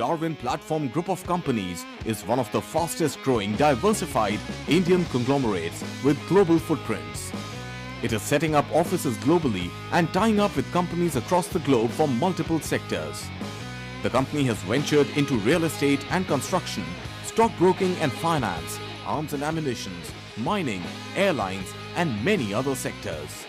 Darwin Platform Group of Companies is one of the fastest growing diversified Indian conglomerates with global footprints. It is setting up offices globally and tying up with companies across the globe from multiple sectors. The company has ventured into real estate and construction, stockbroking and finance, arms and ammunition, mining, airlines and many other sectors.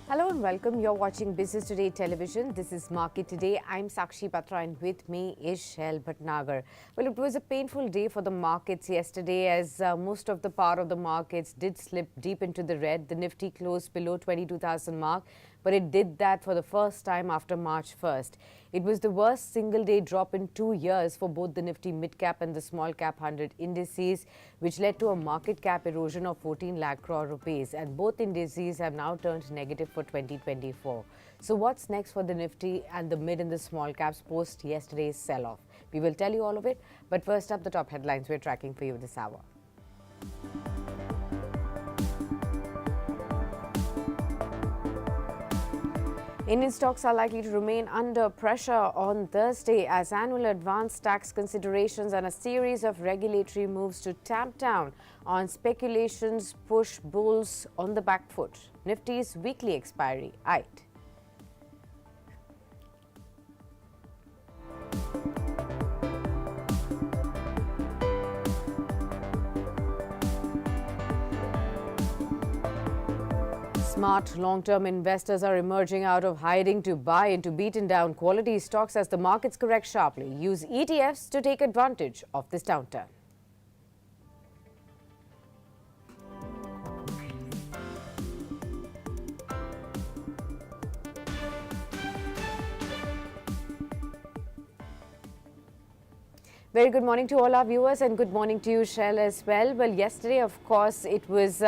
Hello and welcome. You're watching Business Today Television. This is Market Today. I'm Sakshi Batra and with me is Shail Bhatnagar. Well, it was a painful day for the markets yesterday as most of the part of the markets did slip deep into the red. The Nifty closed below 22,000 mark, but it did that for the first time after March 1st. It was the worst single-day drop in 2 years for both the Nifty mid-cap and the small-cap 100 indices, which led to a market cap erosion of 14 lakh crore rupees. And both indices have now turned negative for 2024. So what's next for the Nifty and the mid and the small caps post yesterday's sell-off? We will tell you all of it. But first up, the top headlines we're tracking for you this hour. Indian stocks are likely to remain under pressure on Thursday as annual advance tax considerations and a series of regulatory moves to tamp down on speculations push bulls on the back foot. Nifty's weekly expiry eyed. Smart long-term investors are emerging out of hiding to buy into beaten-down quality stocks as the markets correct sharply. Use ETFs to take advantage of this downturn. Very good morning to all our viewers and good morning to you, Shail, as well. Well, yesterday, of course, it was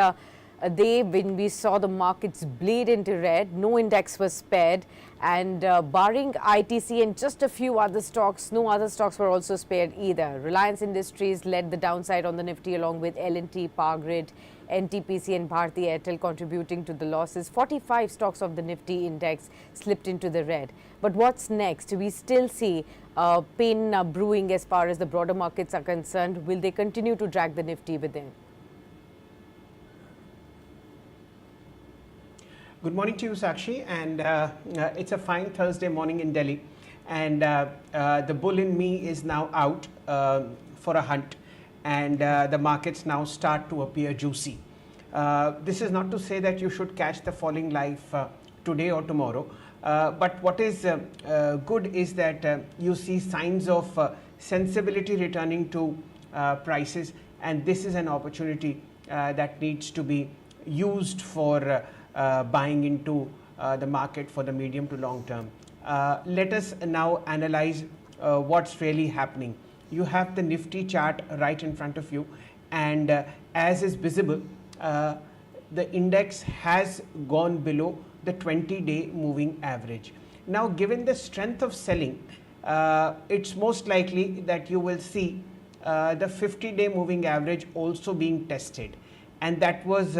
a day when we saw the markets bleed into red. No index was spared, and barring ITC and just a few other stocks, no other stocks were also spared either. Reliance Industries led the downside on the Nifty along with L&T, Power Grid, NTPC and Bharti Airtel contributing to the losses. 45 stocks of the Nifty index slipped into the red. But what's next? We still see pain brewing as far as the broader markets are concerned. Will they continue to drag the Nifty within? Good morning to you, Sakshi, and it's a fine Thursday morning in Delhi, and the bull in me is now out for a hunt, and the markets now start to appear juicy. This is not to say that you should catch the falling life today or tomorrow, but what is good is that you see signs of sensibility returning to prices, and this is an opportunity that needs to be used for buying into the market for the medium to long term. Let us now analyze what's really happening. You have the Nifty chart right in front of you, and as is visible, the index has gone below the 20-day moving average. Now, given the strength of selling, it's most likely that you will see the 50-day moving average also being tested, and that was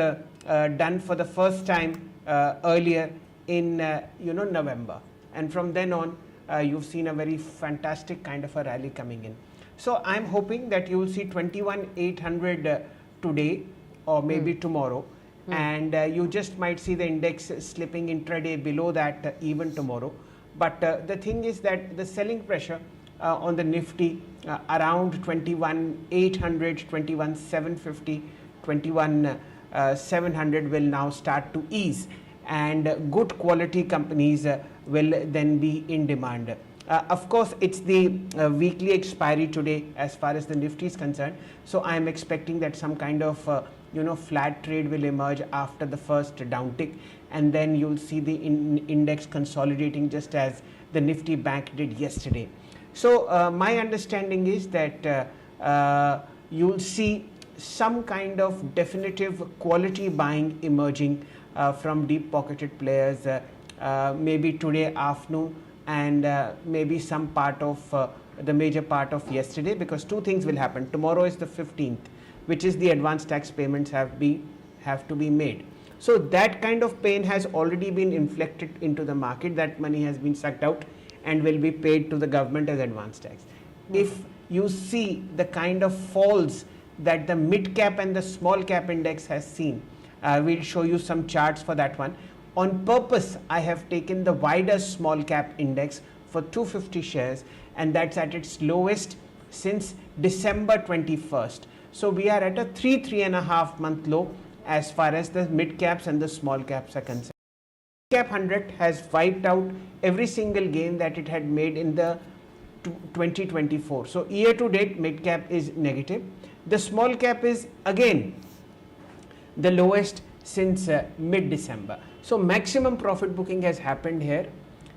done for the first time earlier in November, and from then on you've seen a very fantastic kind of a rally coming in. So I'm hoping that you will see 21,800 today or maybe tomorrow, and you just might see the index slipping intraday below that even tomorrow. But the thing is that the selling pressure on the Nifty around 21,800, 21,750, 21,700 will now start to ease, and good quality companies will then be in demand. Of course, it's the weekly expiry today as far as the Nifty is concerned, so I am expecting that some kind of flat trade will emerge after the first downtick, and then you'll see the index consolidating just as the Nifty Bank did yesterday. So my understanding is that you'll see some kind of definitive quality buying emerging from deep pocketed players maybe today afternoon, and maybe some part of the major part of yesterday, because two things will happen. Tomorrow is the 15th, which is the advance tax payments have to be made. So that kind of pain has already been inflicted into the market. That money has been sucked out and will be paid to the government as advance tax. If you see the kind of falls that the mid cap and the small cap index has seen, we'll show you some charts for that one. On purpose, I have taken the wider small cap index for 250 shares, and that's at its lowest since December 21st. So we are at a 3.5 month low as far as the mid caps and the small caps are concerned. Cap 100 has wiped out every single gain that it had made in the 2024. So year to date, mid cap is negative. The small cap is again the lowest since mid December. So maximum profit booking has happened here.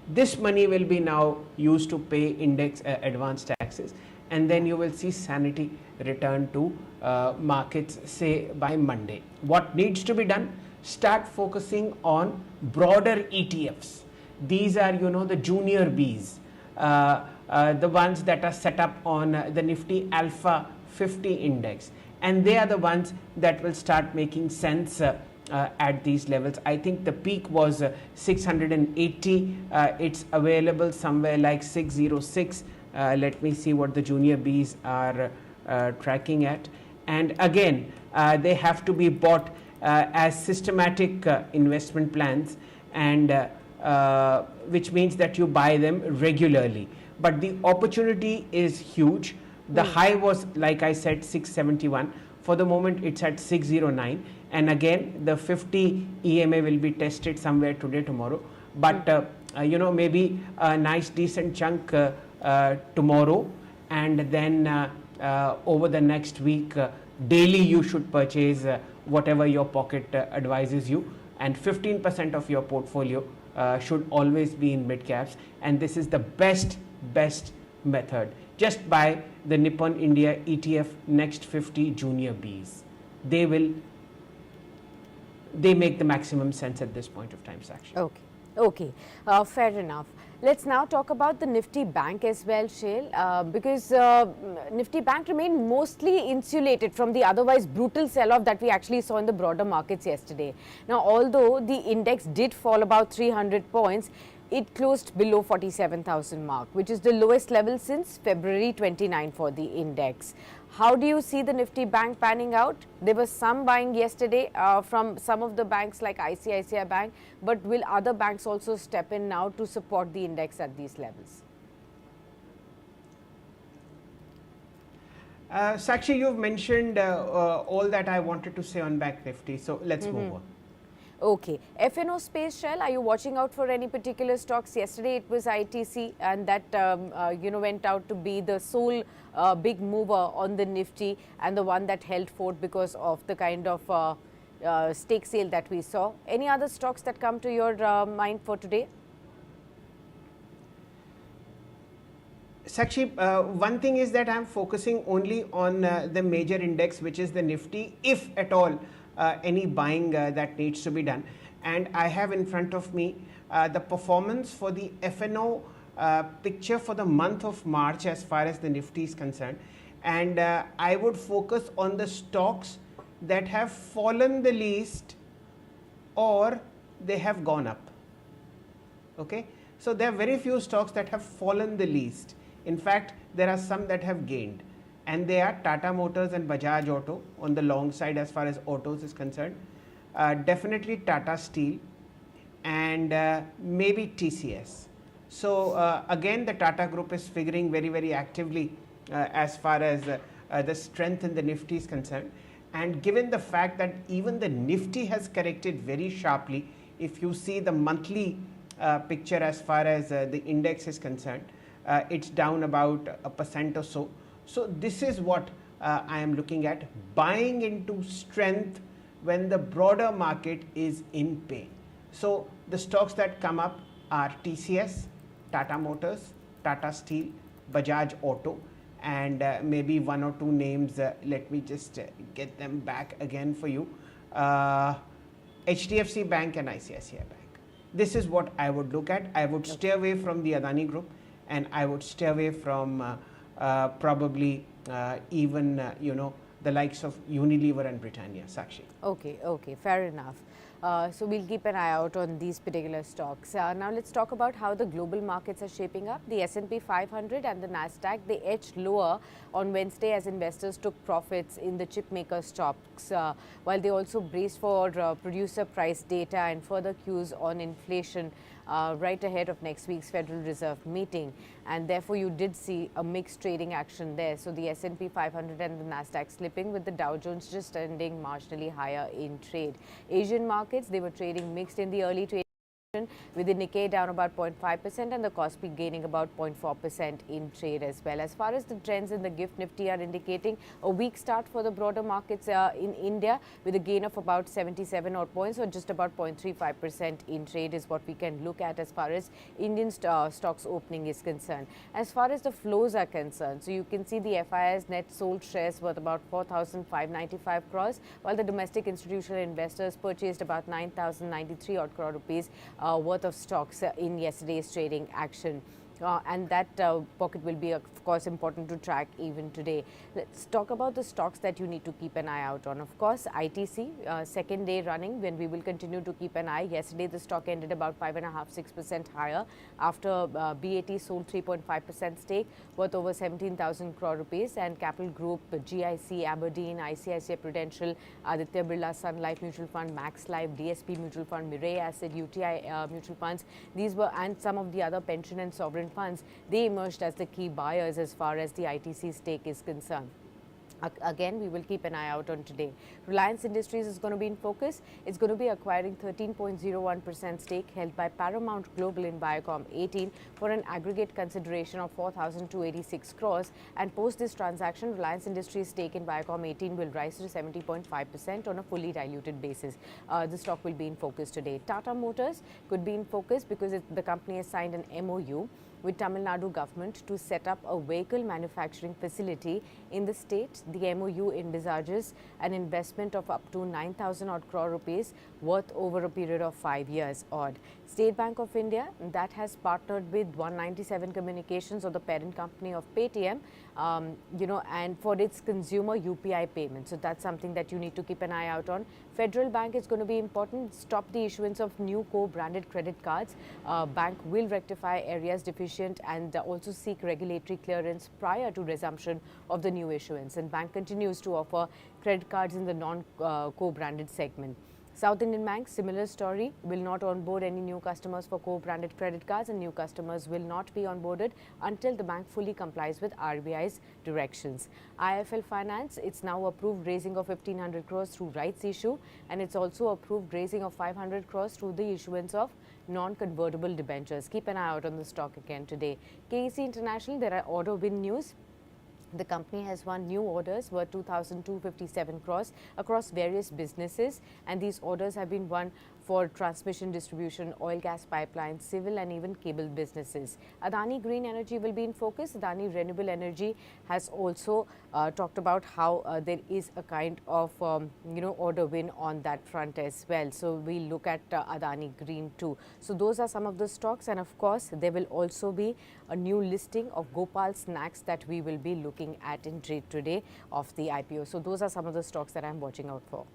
This money will be now used to pay index advance taxes, and then you will see sanity return to markets, say by Monday. What needs to be done? Start focusing on broader ETFs. These are, the junior Bs, the ones that are set up on the Nifty Alpha 50 index, and they are the ones that will start making sense at these levels. I think the peak was 680. It's available somewhere like 606. Let me see what the junior Bs are tracking at. And again, they have to be bought as systematic investment plans, and which means that you buy them regularly. But the opportunity is huge. The high was, like I said, 671. For the moment, it's at 609. And again, the 50 EMA will be tested somewhere today, tomorrow. But, maybe a nice decent chunk tomorrow. And then over the next week, daily you should purchase whatever your pocket advises you. And 15% of your portfolio should always be in mid caps. And this is the best method. Just buy the Nippon India ETF Next 50 Junior Bs. They make the maximum sense at this point of time, Sakshi. Okay, fair enough. Let's now talk about the Nifty Bank as well, Shail, because Nifty Bank remained mostly insulated from the otherwise brutal sell-off that we actually saw in the broader markets yesterday. Now, although the index did fall about 300 points, it closed below 47,000 mark, which is the lowest level since February 29 for the index. How do you see the Nifty Bank panning out? There was some buying yesterday from some of the banks like ICICI Bank, but will other banks also step in now to support the index at these levels? Sakshi, you've mentioned all that I wanted to say on Bank Nifty, so let's move on. Okay. FNO space, Shail, are you watching out for any particular stocks? Yesterday it was ITC, and that went out to be the sole big mover on the Nifty and the one that held fort because of the kind of stake sale that we saw. Any other stocks that come to your mind for today? Sakshi, one thing is that I'm focusing only on the major index, which is the Nifty, if at all any buying that needs to be done. And I have in front of me the performance for the FNO picture for the month of March as far as the Nifty is concerned. And I would focus on the stocks that have fallen the least or they have gone up. Okay, so there are very few stocks that have fallen the least. In fact, there are some that have gained, and they are Tata Motors and Bajaj Auto on the long side as far as autos is concerned. Definitely Tata Steel and maybe TCS. So again, the Tata Group is figuring very actively as far as the strength in the Nifty is concerned. And given the fact that even the Nifty has corrected very sharply, if you see the monthly picture as far as the index is concerned, it's down about 1% or so. So this is what I am looking at, buying into strength when the broader market is in pain. So the stocks that come up are TCS, Tata Motors, Tata Steel, Bajaj Auto, and maybe one or two names. Let me just get them back again for you. HDFC Bank and ICICI Bank. This is what I would look at. I would stay away from the Adani Group, and I would stay away from probably even the likes of Unilever and Britannia. Sakshi. Okay, fair enough. So we'll keep an eye out on these particular stocks. Now let's talk about how the global markets are shaping up. The S&P 500 and the Nasdaq, they edged lower on Wednesday as investors took profits in the chip maker stocks, while they also braced for producer price data and further cues on inflation right ahead of next week's Federal Reserve meeting, and therefore you did see a mixed trading action there. So the S&P 500 and the Nasdaq slipping, with the Dow Jones just ending marginally higher in trade. Asian markets, they were trading mixed in the early trade, with the Nikkei down about 0.5% and the Kospi gaining about 0.4% in trade as well. As far as the trends in the GIFT Nifty are indicating, a weak start for the broader markets in India, with a gain of about 77 odd points, or just about 0.35% in trade is what we can look at as far as Indian stocks opening is concerned. As far as the flows are concerned, so you can see the FIS net sold shares worth about 4,595 crores, while the domestic institutional investors purchased about 9,093 odd crore rupees worth of stocks in yesterday's trading action. And that pocket will be, of course, important to track even today. Let's talk about the stocks that you need to keep an eye out on. Of course, ITC, second day running when we will continue to keep an eye. Yesterday, the stock ended about 5.5–6% higher after BAT sold 3.5% stake worth over 17,000 crore rupees, and Capital Group, GIC, Aberdeen, ICICI Prudential, Aditya Birla Sun Life Mutual Fund, Max Life, DSP Mutual Fund, Mirai Asset, UTI Mutual Funds, these were, and some of the other pension and sovereign funds, they emerged as the key buyers as far as the ITC stake is concerned. Again, we will keep an eye out on today. Reliance Industries is going to be in focus. It's going to be acquiring 13.01% stake held by Paramount Global in Viacom 18 for an aggregate consideration of 4,286 crores. And post this transaction, Reliance Industries stake in Viacom 18 will rise to 70.5% on a fully diluted basis. The stock will be in focus today. Tata Motors could be in focus because the company has signed an MOU with Tamil Nadu government to set up a vehicle manufacturing facility in the state. The MOU envisages an investment of up to 9,000 odd crore rupees worth over a period of 5 years odd. State Bank of India, that has partnered with 197 Communications, or the parent company of Paytm, and for its consumer UPI payment. So that's something that you need to keep an eye out on. Federal Bank is going to be important. Stop the issuance of new co-branded credit cards. Bank will rectify areas deficient and also seek regulatory clearance prior to resumption of the new issuance. And bank continues to offer credit cards in the non-co-branded segment. South Indian Bank, similar story, will not onboard any new customers for co-branded credit cards, and new customers will not be onboarded until the bank fully complies with RBI's directions. IIFL Finance, it's now approved raising of 1,500 crores through rights issue, and it's also approved raising of 500 crores through the issuance of non-convertible debentures. Keep an eye out on the stock again today. KEC International, there are order win news. The company has won new orders worth 2,257 crores across various businesses, and these orders have been won for transmission, distribution, oil gas pipelines, civil and even cable businesses. Adani Green Energy will be in focus. Adani Renewable Energy has also talked about how there is a kind of order win on that front as well. So we look at Adani Green too. So those are some of the stocks, and of course there will also be a new listing of Gopal Snacks that we will be looking at in trade today of the IPO. So those are some of the stocks that I'm watching out for.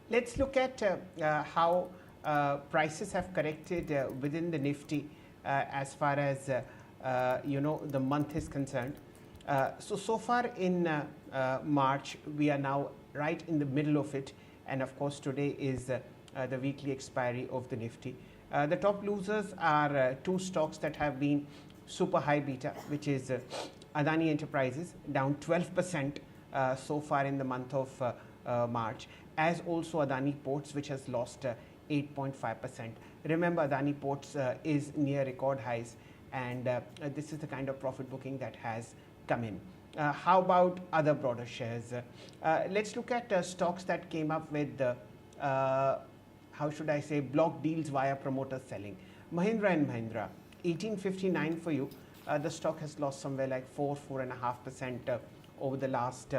Let's look at how prices have corrected within the Nifty as far as the month is concerned. So far in March, we are now right in the middle of it, and of course today is the weekly expiry of the Nifty. The top losers are two stocks that have been super high beta, which is Adani Enterprises, down 12% so far in the month of March, as also Adani Ports, which has lost 8.5%. Remember, Adani Ports is near record highs, and this is the kind of profit booking that has come in. How about other broader shares? Let's look at stocks that came up with, how should I say, block deals via promoter selling. Mahindra and Mahindra, 1859 for you. The stock has lost somewhere like 4–4.5% over the last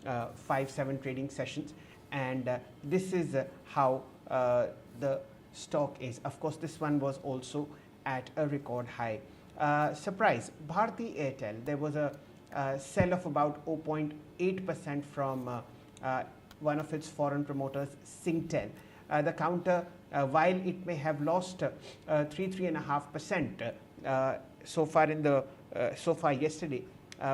5-7 trading sessions, and this is how the stock is. Of course, this one was also at a record high. Surprise, Bharti Airtel, there was a sell of about 0.8% from one of its foreign promoters, Singtel. The counter, while it may have lost 3.5% so far yesterday,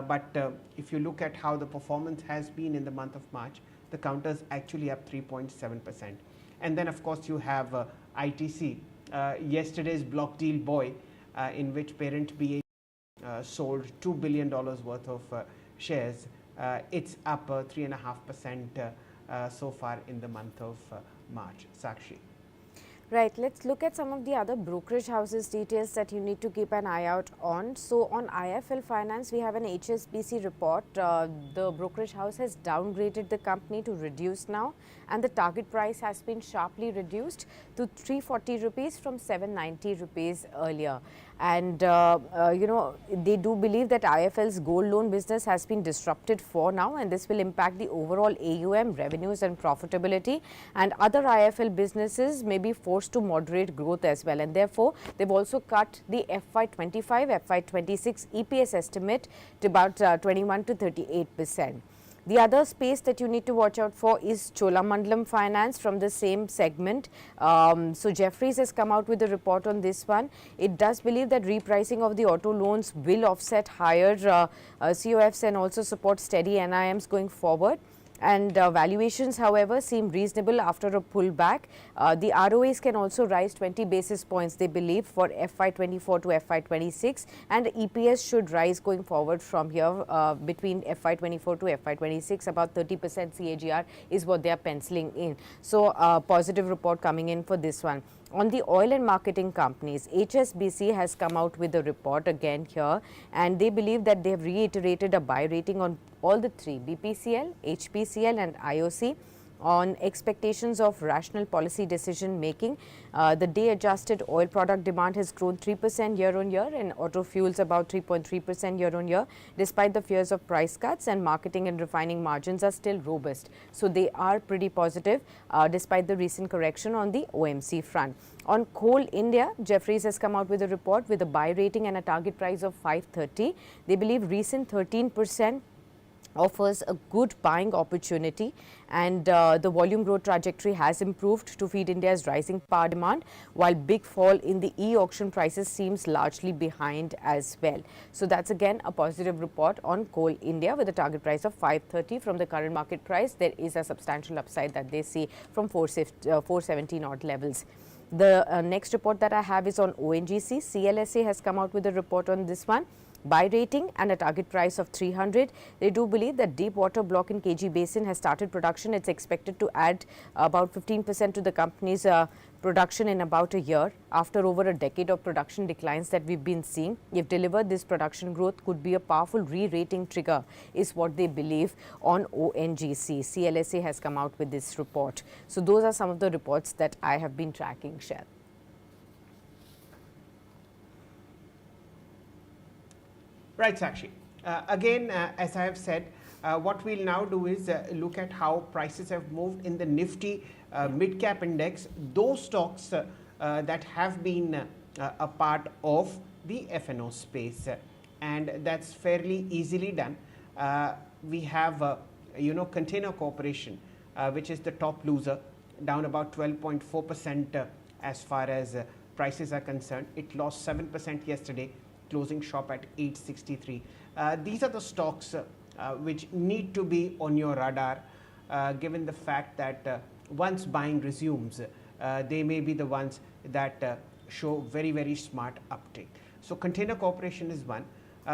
but if you look at how the performance has been in the month of March, the counter is actually up 3.7%. And then of course you have ITC, yesterday's block deal boy, in which parent BA sold $2 billion worth of shares. It's up 3.5% so far in the month of March. Sakshi. Right, let's look at some of the other brokerage houses details that you need to keep an eye out on. So on IIFL Finance, we have an HSBC report. The brokerage house has downgraded the company to reduce now, and the target price has been sharply reduced to 340 rupees from 790 rupees earlier. And they do believe that IIFL's gold loan business has been disrupted for now, and this will impact the overall AUM, revenues and profitability, and other IIFL businesses may be forced to moderate growth as well, and therefore they've also cut the FY25, FY26 EPS estimate to about 21 to 38%. The other space that you need to watch out for is Cholamandalam Finance from the same segment. So Jefferies has come out with a report on this one. It does believe that repricing of the auto loans will offset higher COFs and also support steady NIMs going forward. And valuations, however, seem reasonable after a pullback. The ROAs can also rise 20 basis points, they believe, for FY24 to FY26, and EPS should rise going forward from here between FY24 to FY26. About 30% CAGR is what they are penciling in. So, positive report coming in for this one. On the oil and marketing companies, HSBC has come out with a report again here, and they believe that they have reiterated a buy rating on all the three, BPCL, HPCL and IOC, on expectations of rational policy decision making. The day adjusted oil product demand has grown 3% year on year, and auto fuels about 3.3% year on year, despite the fears of price cuts, and marketing and refining margins are still robust. So they are pretty positive despite the recent correction on the OMC front. On Coal India, Jefferies has come out with a report with a buy rating and a target price of 530. They believe recent 13% offers a good buying opportunity, and the volume growth trajectory has improved to feed India's rising power demand, while big fall in the e-auction prices seems largely behind as well. So that's again a positive report on Coal India with a target price of 530 from the current market price. There is a substantial upside that they see from 470 odd levels. The next report that I have is on ONGC. CLSA has come out with a report on this one. Buy rating and a target price of 300. They do believe that deep water block in KG Basin has started production. It's expected to add about 15% to the company's production in about a year after over a decade of production declines that we've been seeing. If delivered, this production growth could be a powerful re-rating trigger, is what they believe on ONGC. CLSA has come out with this report. So those are some of the reports that I have been tracking, Shail. Right, Sakshi. Again, as I have said, what we'll now do is look at how prices have moved in the Nifty mid-cap index, those stocks that have been a part of the F&O space, and that's fairly easily done. We have, Container Corporation, which is the top loser, down about 12.4% as far as prices are concerned. It lost 7% yesterday, closing shop at 863. These are the stocks which need to be on your radar, given the fact that once buying resumes, they may be the ones that show very, very smart uptake. So Container Corporation is one.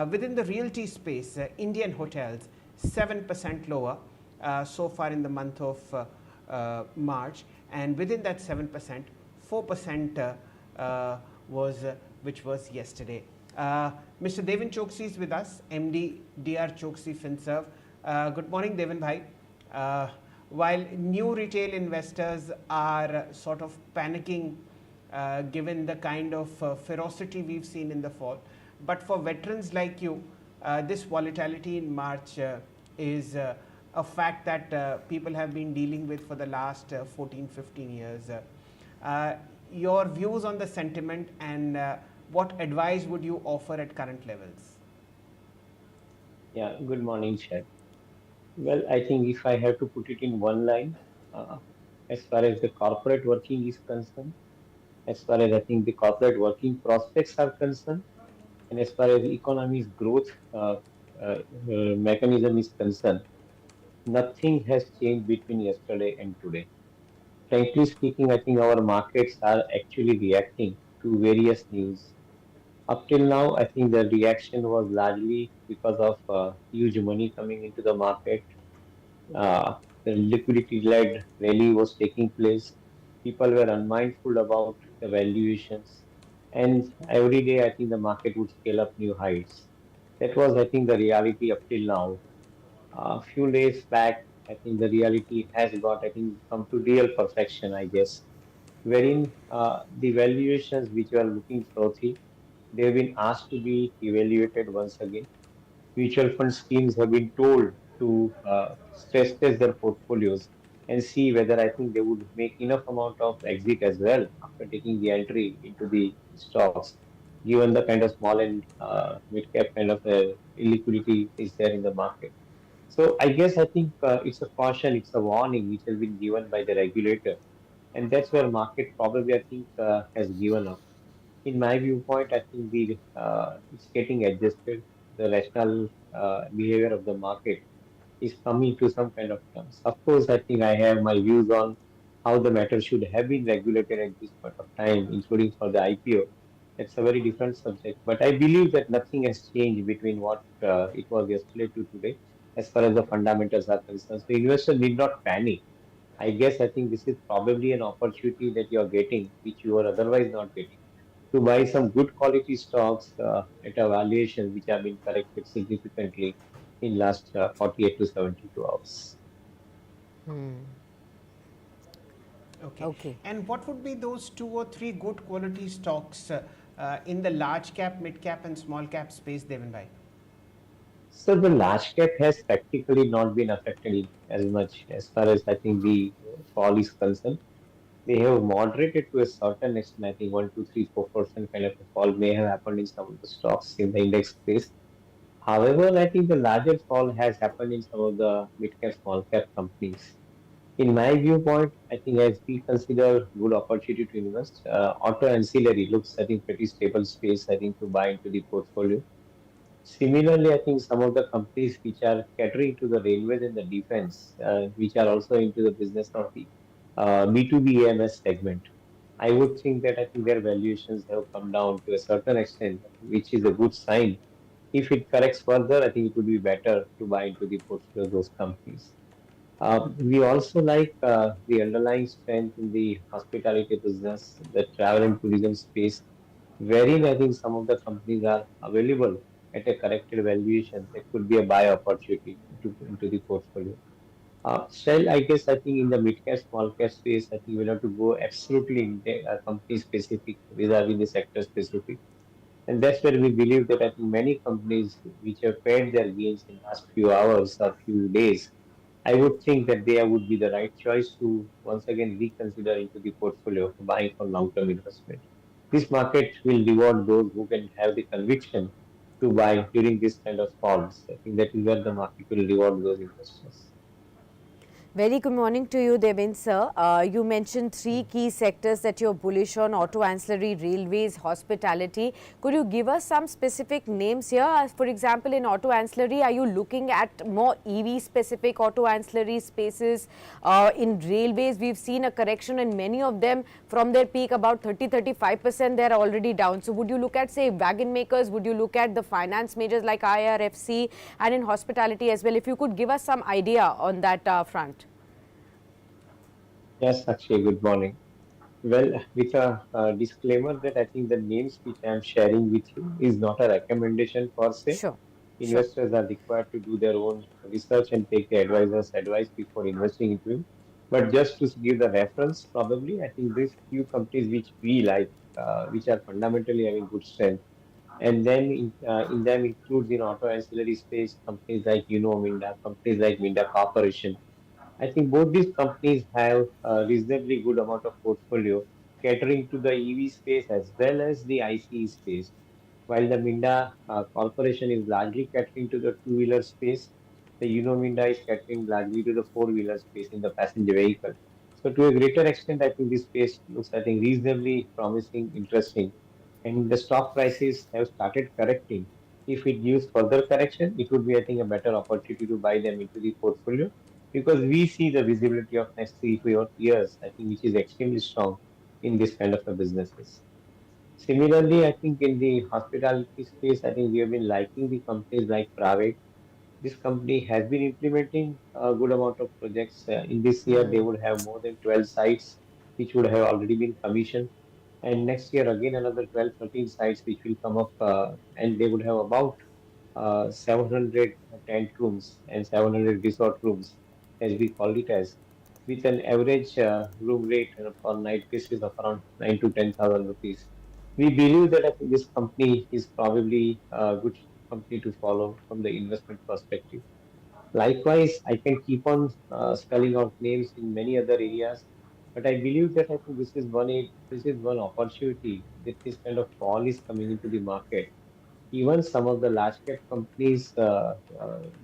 Within the realty space, Indian Hotels, 7% lower so far in the month of March, and within that 7%, 4% which was yesterday. Mr. Devin Choksi is with us, MD DR Choksi FinServe. Good morning, Devin bhai. While new retail investors are sort of panicking given the kind of ferocity we've seen in the fall, but for veterans like you, this volatility in March is a fact that people have been dealing with for the last 14, 15 years. Uh, your views on the sentiment and what advice would you offer at current levels? Yeah, good morning, Chad. Well, I think if I have to put it in one line, uh, as far as the corporate working is concerned, as far as I think the corporate working prospects are concerned, and as far as the economy's growth mechanism is concerned, nothing has changed between yesterday and today. Frankly speaking, I think our markets are actually reacting to various news. Up till now, I think the reaction was largely because of huge money coming into the market. The liquidity-led rally was taking place. People were unmindful about the valuations, and every day I think the market would scale up new heights. That was, I think, the reality up till now. A few days back, I think the reality has got, I think, come to real perfection, I guess, wherein the valuations which were looking frothy, they've been asked to be evaluated once again. Mutual fund schemes have been told to stress test their portfolios and see whether I think they would make enough amount of exit as well after taking the entry into the stocks, given the kind of small and mid cap kind of illiquidity is there in the market. So I guess I think it's a caution, it's a warning which has been given by the regulator, and that's where market probably I think has given up. In my viewpoint, I think the it's getting adjusted. The rational behavior of the market is coming to some kind of terms. Of course, I think I have my views on how the matter should have been regulated at this point of time, including for the IPO. It's a very different subject, but I believe that nothing has changed between what it was yesterday to today, as far as the fundamentals are concerned. So investors need not panic. I guess I think this is probably an opportunity that you are getting, which you are otherwise not getting, to buy some good quality stocks at a valuation which have been corrected significantly in last 48 to 72 hours. Okay. Okay. And what would be those two or three good quality stocks in the large cap, mid cap, and small cap space, Devan? So the large cap has practically not been affected as much as far as I think the fall is concerned. They have moderated to a certain extent. I think 1, 2, 3, 4% kind of a fall may have happened in some of the stocks in the index space. However, I think the larger fall has happened in some of the mid cap, small cap companies. In my viewpoint, I think as we consider good opportunity to invest, auto ancillary looks, I think, pretty stable space, I think, to buy into the portfolio. Similarly, I think some of the companies which are catering to the railways and the defense, which are also into the business of the B2B EMS segment, I would think that I think their valuations have come down to a certain extent, which is a good sign. If it corrects further, I think it would be better to buy into the portfolio of those companies. We also like the underlying strength in the hospitality business, the travel and tourism space, wherein I think some of the companies are available at a corrected valuation. There could be a buy opportunity into the portfolio. Shell, I guess, I think in the mid cap, small cap space, I think we'll have to go absolutely in the company specific vis-a-vis the sector specific. And that's where we believe that I think many companies which have paid their gains in last few hours or few days, I would think that they would be the right choice to once again reconsider into the portfolio for buying for long-term investment. This market will reward those who can have the conviction to buy during this kind of falls. I think that is where the market will reward those investors. Very good morning to you, Devin sir. You mentioned three key sectors that you're bullish on: auto ancillary, railways, hospitality. Could you give us some specific names here? For example, in auto ancillary, are you looking at more EV specific auto ancillary spaces? In railways, we've seen a correction in many of them from their peak, about 30-35%. They're already down. So would you look at, say, wagon makers? Would you look at the finance majors like IRFC, and in hospitality as well? If you could give us some idea on that front. Yes, actually, good morning. Well, with a disclaimer that I think the names which I am sharing with you is not a recommendation per se. Sure, sure. Investors are required to do their own research and take the advisor's advice before investing into it. But just to give the reference, probably I think these few companies which we like, which are fundamentally having good strength. And then in them includes in auto ancillary space companies like Minda, companies like Minda Corporation. I think both these companies have a reasonably good amount of portfolio catering to the EV space as well as the ICE space. While the Minda Corporation is largely catering to the two-wheeler space, the Minda is catering largely to the four-wheeler space in the passenger vehicle. So to a greater extent, I think this space looks, I think, reasonably promising, interesting, and the stock prices have started correcting. If it gives further correction, it would be, I think, a better opportunity to buy them into the portfolio because we see the visibility of next 3 4 years, I think, which is extremely strong in this kind of a businesses. Similarly, I think in the hospitality space, I think we have been liking the companies like Private. This company has been implementing a good amount of projects. In this year, they would have more than 12 sites, which would have already been commissioned. And next year, again, another 12, 13 sites, which will come up, and they would have about 700 tent rooms and 700 resort rooms, as we call it as, with an average room rate per night basis of around 9 to 10,000 rupees. We believe that I think this company is probably a good company to follow from the investment perspective. Likewise, I can keep on spelling out names in many other areas, but I believe that I think this is one opportunity that this kind of fall is coming into the market. Even some of the large cap companies,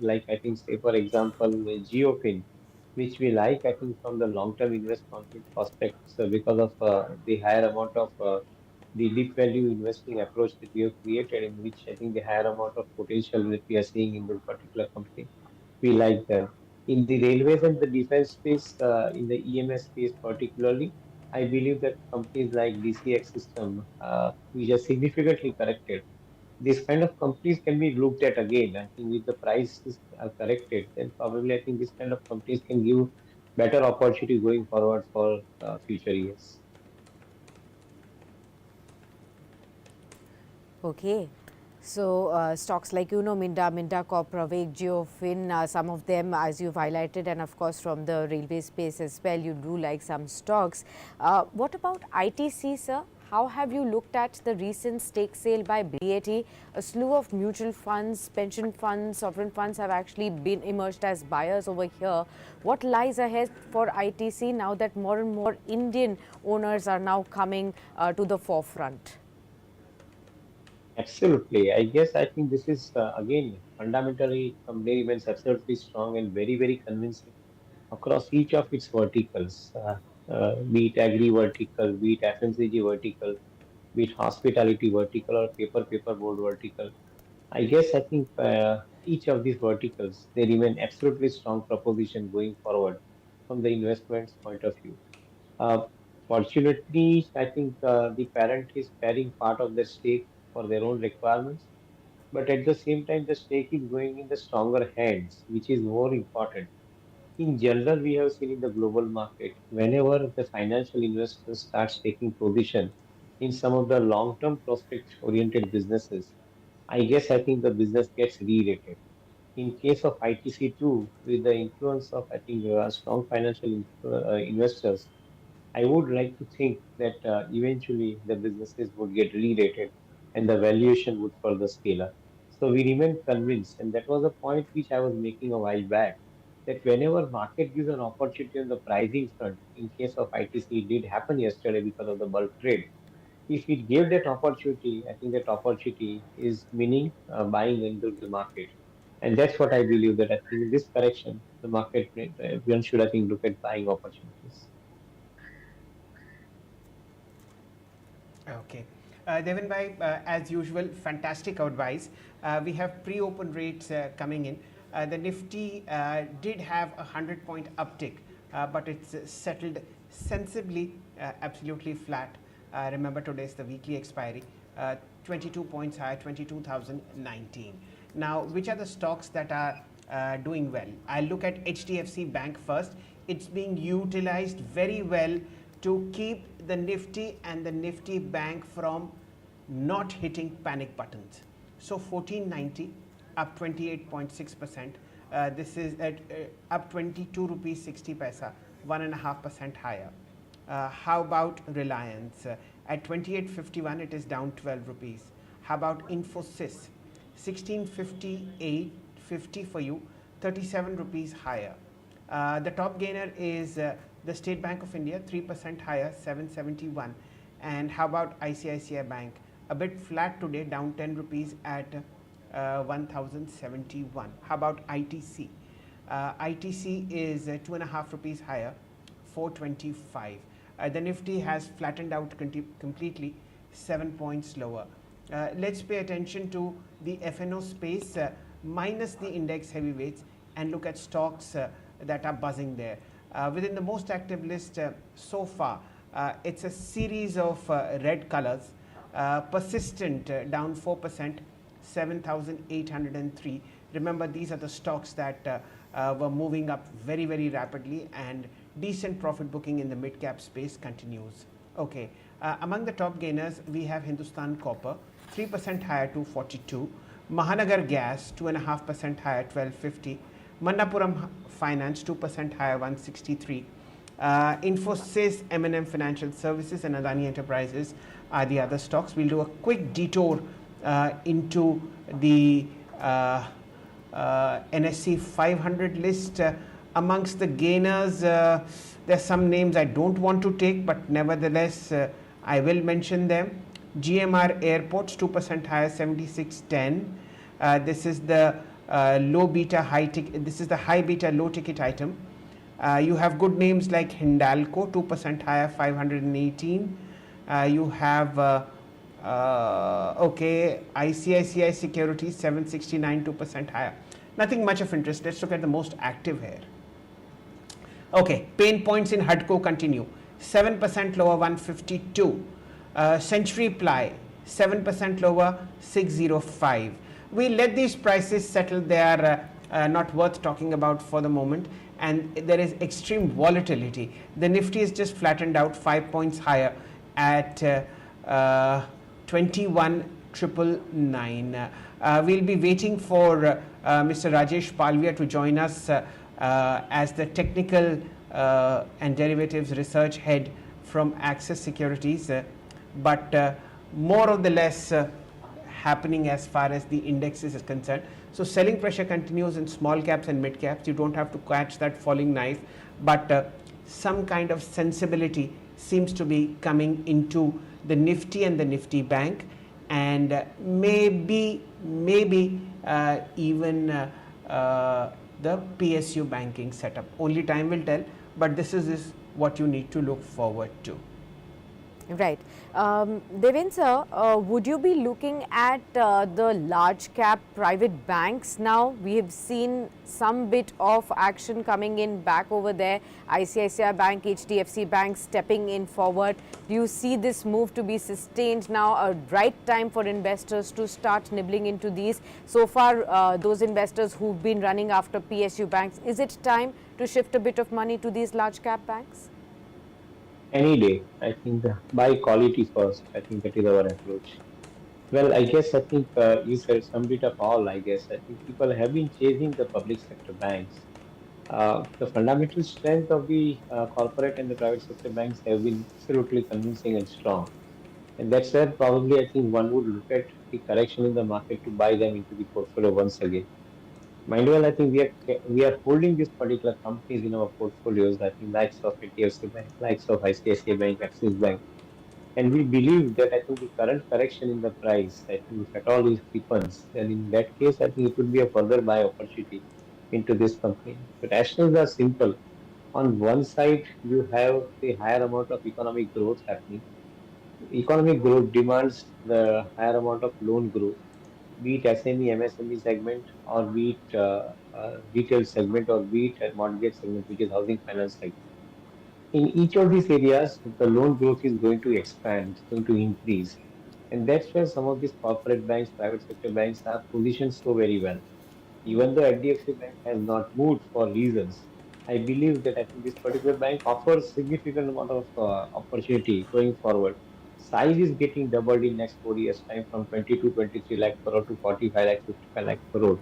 like I think, say for example, Geofin, which we like, I think, from the long term investment prospects because of the higher amount of the deep value investing approach that we have created, in which I think the higher amount of potential that we are seeing in this particular company. We like them. In the railways and the defense space, in the EMS space particularly, I believe that companies like DCX System, which are significantly corrected, these kind of companies can be looked at again. I think if the prices are corrected, then probably I think these kind of companies can give better opportunity going forward for future years. Okay. So stocks like Minda Corp, Pravec, Geofin, some of them as you've highlighted, and of course from the railway space as well, you do like some stocks. What about ITC, sir? How have you looked at the recent stake sale by BAT? A slew of mutual funds, pension funds, sovereign funds have actually been emerged as buyers over here. What lies ahead for ITC now that more and more Indian owners are now coming to the forefront? Absolutely. I think this is again fundamentally company remains absolutely strong and very, very convincing across each of its verticals, be it agri vertical, be it FMCG vertical, be it hospitality vertical or paperboard vertical. I think each of these verticals they remain absolutely strong proposition going forward from the investments point of view. Uh, Fortunately, I think the parent is carrying part of the stake for their own requirements, but at the same time, the stake is going in the stronger hands, which is more important. In general, we have seen in the global market, whenever the financial investors starts taking position in some of the long-term prospect-oriented businesses, I think the business gets re-rated. In case of ITC2, with the influence of I think strong financial investors, I would like to think that eventually the businesses would get re-rated and the valuation would further scale up. So we remain convinced, and that was a point which I was making a while back, that whenever market gives an opportunity on the pricing front, in case of ITC, it did happen yesterday because of the bulk trade. If it gave that opportunity, I think that opportunity is meaning buying into the market. And that's what I believe that I think in this correction, the market, everyone should, I think, look at buying opportunities. Okay. Devin bhai, as usual, fantastic advice. We have pre-open rates coming in. The Nifty did have a 100-point uptick, but it's settled sensibly, absolutely flat. Remember, today is the weekly expiry. 22 points higher, 22,019. Now, which are the stocks that are doing well? I'll look at HDFC Bank first. It's being utilized very well to keep the Nifty and the Nifty Bank from not hitting panic buttons. So 1490 up 28.6%. This is at up 22 rupees 60 paisa, 1.5% higher. How about Reliance? At 2851, it is down 12 rupees. How about Infosys? 1658.50 for you, 37 rupees higher. The top gainer is the State Bank of India, 3% higher, 771. And how about ICICI Bank? A bit flat today, down 10 rupees at 1071. How about ITC? ITC is 2.5 rupees higher, 425. The Nifty has flattened out completely, 7 points lower. Let's pay attention to the FNO space minus the index heavyweights and look at stocks that are buzzing there. Within the most active list so far, it's a series of red colors. Persistent down 4%, 7,803. Remember, these are the stocks that were moving up very, very rapidly, and decent profit booking in the mid cap space continues. Okay, among the top gainers, we have Hindustan Copper, 3% higher, 242. Mahanagar Gas, 2.5% higher, 1250. Manappuram Finance, 2% higher, 163. Infosys, M&M Financial Services, and Adani Enterprises are the other stocks. We'll do a quick detour into the NSE 500 list. Amongst the gainers, there's some names I don't want to take, but nevertheless, I will mention them. GMR Airports, 2% higher, 7610. This is the low beta high ticket. This is the high beta low ticket item. You have good names like Hindalco, 2% higher, 518. You have ICICI Securities, 769, 2% higher. Nothing much of interest. Let's look at the most active here. Okay, pain points in HUDCO continue. 7% lower, 152. Century Ply, 7% lower, 605. We let these prices settle. They are not worth talking about for the moment, and there is extreme volatility. The Nifty is just flattened out 5 points higher at 21,999. We'll be waiting for Mr. Rajesh Palvia to join us as the technical and derivatives research head from Axis Securities, but more or the less happening as far as the indexes is concerned. So selling pressure continues in small caps and mid caps. You don't have to catch that falling knife, but some kind of sensibility seems to be coming into the Nifty and the Nifty Bank, and maybe even the PSU banking setup. Only time will tell, but this is what you need to look forward to. Right. Devin sir, would you be looking at the large cap private banks now? We have seen some bit of action coming in back over there. ICICI Bank, HDFC Bank stepping in forward. Do you see this move to be sustained now? A right time for investors to start nibbling into these? So far, those investors who've been running after PSU banks, is it time to shift a bit of money to these large cap banks? Any day, I think buy quality first. I think that is our approach. Well, I think you said some bit of all. I think people have been chasing the public sector banks. The fundamental strength of the corporate and the private sector banks have been absolutely convincing and strong. And that's where probably I think one would look at the correction in the market to buy them into the portfolio once again. Mind well, I think we are holding these particular companies in our portfolios. I think likes of HDFC Bank, likes of ICICI Bank, Axis Bank, and we believe that I think the current correction in the price, I think if at all it deepens, then in that case, I think it would be a further buy opportunity into this company. The rationales are simple. On one side, you have the higher amount of economic growth happening. Economic growth demands the higher amount of loan growth, be it SME, MSME segment, or be it retail segment, or be it mortgage segment, which is housing finance segment. In each of these areas, the loan growth is going to expand, it's going to increase. And that's where some of these corporate banks, private sector banks are positioned so very well. Even though HDFC Bank has not moved for reasons, I believe that I think this particular bank offers significant amount of opportunity going forward. Size is getting doubled in next 4 years time from 22, 23 lakh crore to 45 lakh, 55 lakh crore.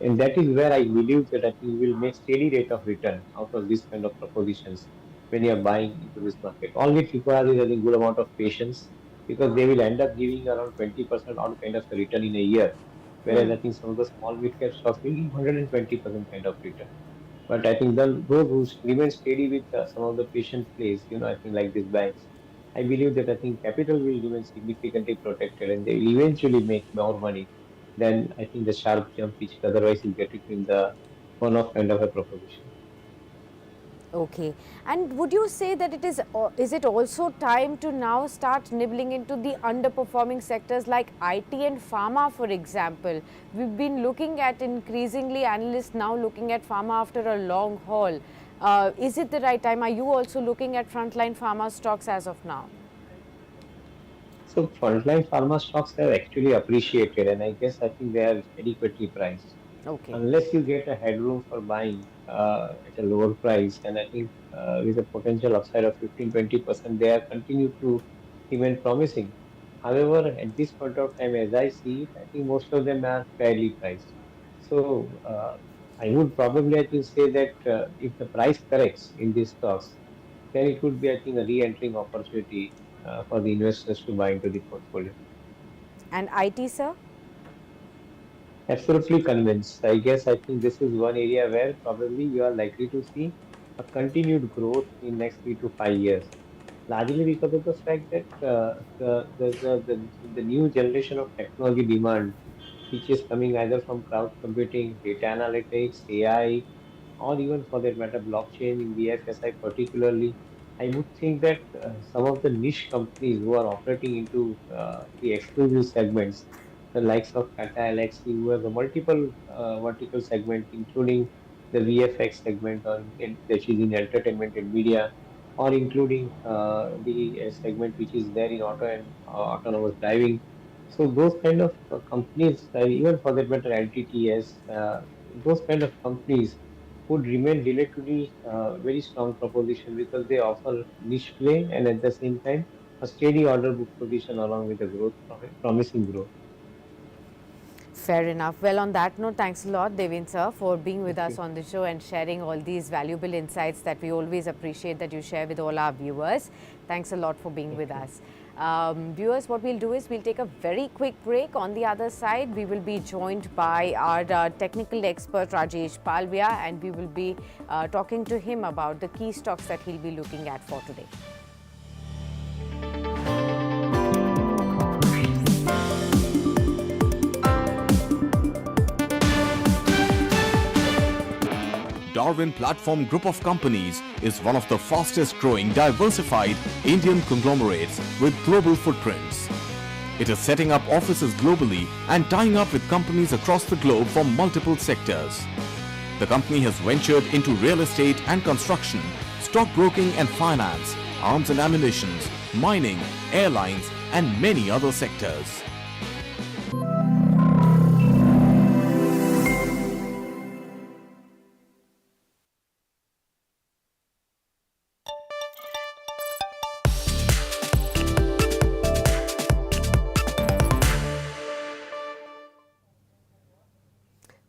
And that is where I believe that I think you will make steady rate of return out of this kind of propositions when you are buying into this market. All it requires is I think good amount of patience because they will end up giving around 20% odd kind of a return in a year. Whereas I think some of the small mid cap stocks will give 120% kind of return. But I think those who remain steady with some of the patient plays, I think like these banks, I believe that I think capital will remain significantly protected and they will eventually make more money than I think the sharp jump which otherwise you get it in the one-off kind of a proposition. Okay. And would you say that is it also time to now start nibbling into the underperforming sectors like IT and pharma, for example? We've been looking at increasingly analysts now looking at pharma after a long haul. Is it the right time? Are you also looking at frontline pharma stocks as of now? So frontline pharma stocks have actually appreciated, and I guess I think they are adequately priced. Okay. Unless you get a headroom for buying at a lower price, and I think with a potential upside of 15-20%, they are continued to remain promising. However, at this point of time, as I see it, I think most of them are fairly priced. So I would probably, I think, say that if the price corrects in these stocks, then it would be, I think, a re-entering opportunity for the investors to buy into the portfolio. And IT, sir? Absolutely convinced. I guess I think this is one area where probably you are likely to see a continued growth in next 3 to 5 years, largely because of the fact that the new generation of technology demand, which is coming either from cloud computing, data analytics, AI, or even for that matter, blockchain in BFSI particularly, I would think that some of the niche companies who are operating into the exclusive segments, the likes of Tata Elxsi, who has a multiple vertical segment, including the VFX segment, or that is in entertainment and media, or including the segment which is there in auto and autonomous driving. So those kind of companies, even for that matter, LTTS, those kind of companies would remain relatively very strong proposition because they offer niche play and at the same time a steady order book position along with the growth, promising growth. Fair enough. Well, on that note, thanks a lot, Devin sir, for being with Thank us you. on the show and sharing all these valuable insights that we always appreciate that you share with all our viewers. Thanks a lot for being Thank with you. us. Viewers, what we'll do is we'll take a very quick break. On the other side, we will be joined by our technical expert, Rajesh Palvia, and we will be talking to him about the key stocks that he'll be looking at for today. Darwin Platform Group of Companies is one of the fastest growing diversified Indian conglomerates with global footprints. It is setting up offices globally and tying up with companies across the globe from multiple sectors. The company has ventured into real estate and construction, stockbroking and finance, arms and ammunition, mining, airlines, and many other sectors.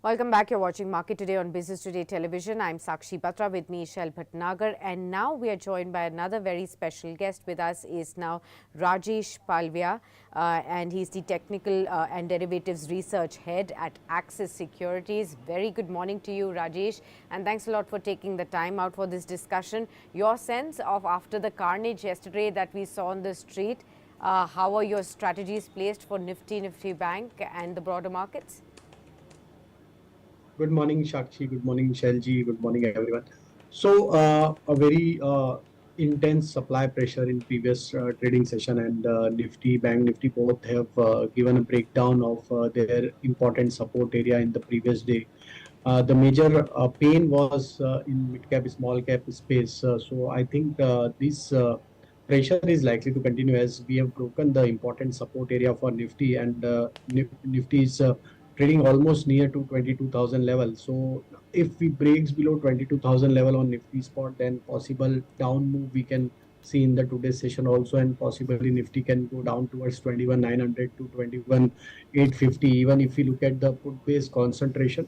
Welcome back. You're watching Market Today on Business Today Television. I'm Sakshi Batra, with me Shail Bhatnagar, and now we are joined by another very special guest. With us is now Rajesh Palvia, and he's the Technical and Derivatives Research Head at Axis Securities. Very good morning to you, Rajesh, and thanks a lot for taking the time out for this discussion. Your sense of after the carnage yesterday that we saw on the street, how are your strategies placed for Nifty Bank and the broader markets? Good morning, Shakshi. Good morning, Shailji. Good morning, everyone. So, a very intense supply pressure in previous trading session, and Nifty, Bank Nifty both have given a breakdown of their important support area in the previous day. The major pain was in mid cap, small cap space. So, I think this pressure is likely to continue as we have broken the important support area for Nifty, and Nifty is trading almost near to 22,000 level. So if we breaks below 22,000 level on Nifty spot, then possible down move we can see in the today's session also, and possibly Nifty can go down towards 21,900 to 21,850. Even if we look at the put based concentration,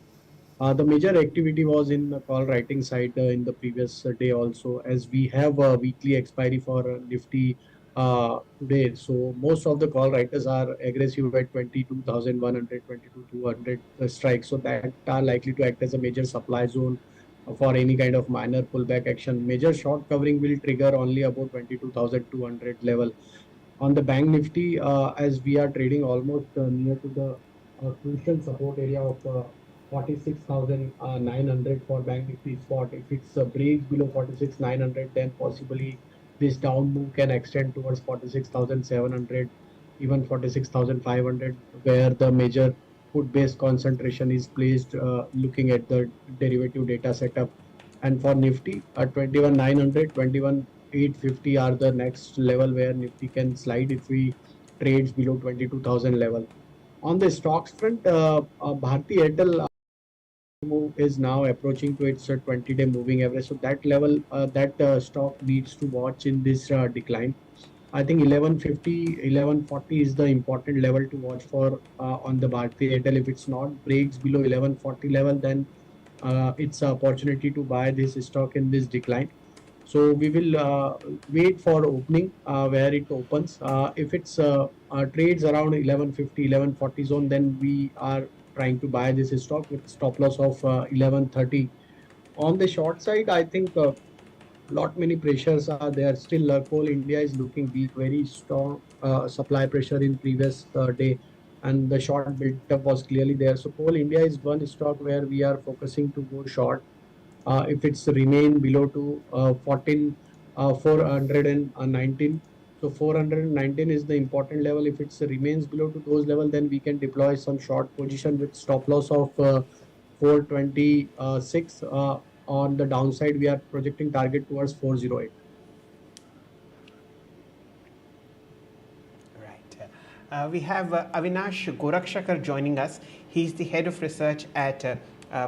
the major activity was in the call writing side in the previous day also, as we have a weekly expiry for Nifty today. So most of the call writers are aggressive at 22,100, 22,200 strikes. So that are likely to act as a major supply zone for any kind of minor pullback action. Major short covering will trigger only about 22,200 level. On the bank nifty, as we are trading almost near to the crucial support area of 46,900 for bank nifty spot. If it's breaks below 46,900, then possibly this down move can extend towards 46,700, even 46,500, where the major put based concentration is placed, looking at the derivative data setup. And for Nifty, 21,900, 21,850 are the next level where Nifty can slide if we trades below 22,000 level. On the stocks front, Bharti Airtel move is now approaching to its 20-day moving average. So that level, that stock needs to watch in this decline. I think 1150, 1140 is the important level to watch for on the Bharti Airtel. If it's not breaks below 1140 level, then it's an opportunity to buy this stock in this decline. So we will wait for opening where it opens. If it's trades around 1150, 1140 zone, then we are trying to buy this stock with stop loss of 1130. On the short side, I think lot many pressures are there. Still, Coal India is looking weak, very strong supply pressure in previous day, and the short build-up was clearly there. So Coal India is one stock where we are focusing to go short. If it's remain below to 419. So 419 is the important level. If it remains below to those level, then we can deploy some short position with stop loss of 426. On the downside, we are projecting target towards 408. Right. We have Avinash Gorakshakar joining us. He's the head of research at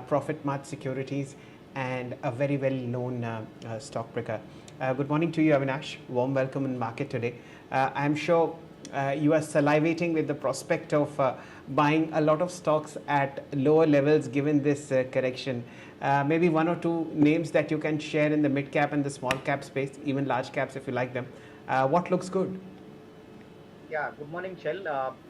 Profit Mart Securities and a very well-known stockbroker. Good morning to you, Avinash. Warm welcome in market today. I'm sure you are salivating with the prospect of buying a lot of stocks at lower levels given this correction. Maybe one or two names that you can share in the mid cap and the small cap space, even large caps if you like them. What looks good? Yeah, good morning, Shail.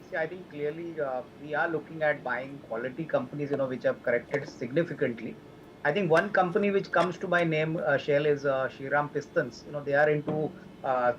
See, I think clearly we are looking at buying quality companies, which have corrected significantly. I think one company which comes to my name, Shail, is Shriram Pistons. They are into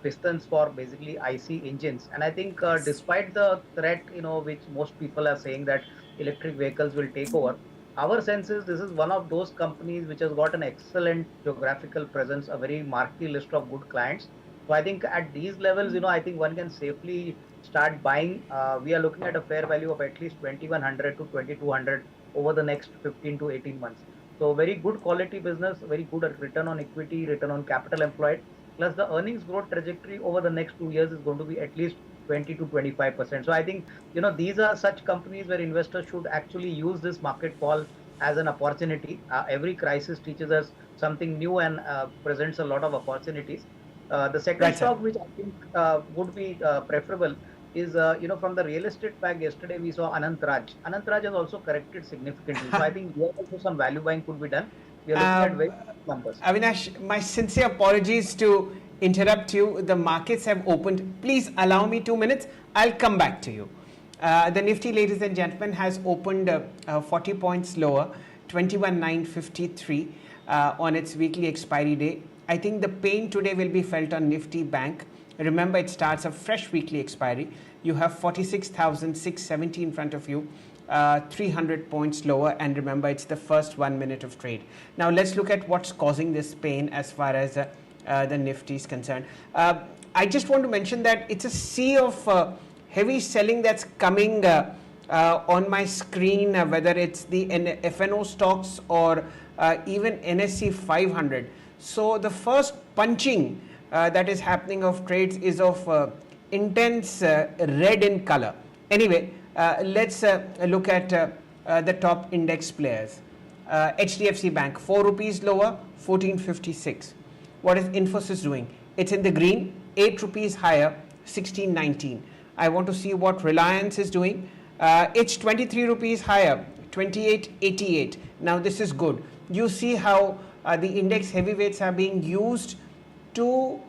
pistons for basically IC engines. And I think despite the threat, which most people are saying that electric vehicles will take over, our sense is this is one of those companies which has got an excellent geographical presence, a very marquee list of good clients. So I think at these levels, I think one can safely start buying. We are looking at a fair value of at least 2100 to 2200 over the next 15 to 18 months. So very good quality business, very good return on equity, return on capital employed, plus the earnings growth trajectory over the next 2 years is going to be at least 20 to 25%. So I think, these are such companies where investors should actually use this market fall as an opportunity. Every crisis teaches us something new and presents a lot of opportunities. The second stock which I think would be preferable is, from the real estate bag yesterday, we saw Anant Raj. Anant Raj has also corrected significantly. So I think here also some value buying could be done. We are looking at very numbers. Avinash, my sincere apologies to interrupt you. The markets have opened. Please allow me 2 minutes. I'll come back to you. The Nifty, ladies and gentlemen, has opened 40 points lower, 21,953 on its weekly expiry day. I think the pain today will be felt on Nifty Bank. Remember, it starts a fresh weekly expiry. You have 46,670 in front of you, 300 points lower, and remember, it's the first 1 minute of trade. Now, let's look at what's causing this pain as far as the Nifty is concerned. I just want to mention that it's a sea of heavy selling that's coming on my screen, whether it's the FNO stocks or even NSE 500. So the first punching that is happening of trades is of intense red in color. Anyway, let's look at the top index players. HDFC Bank, 4 rupees lower, 1456. What is Infosys doing? It's in the green, 8 rupees higher, 1619. I want to see what Reliance is doing. It's 23 rupees higher, 2888. Now this is good. You see how the index heavyweights are being used to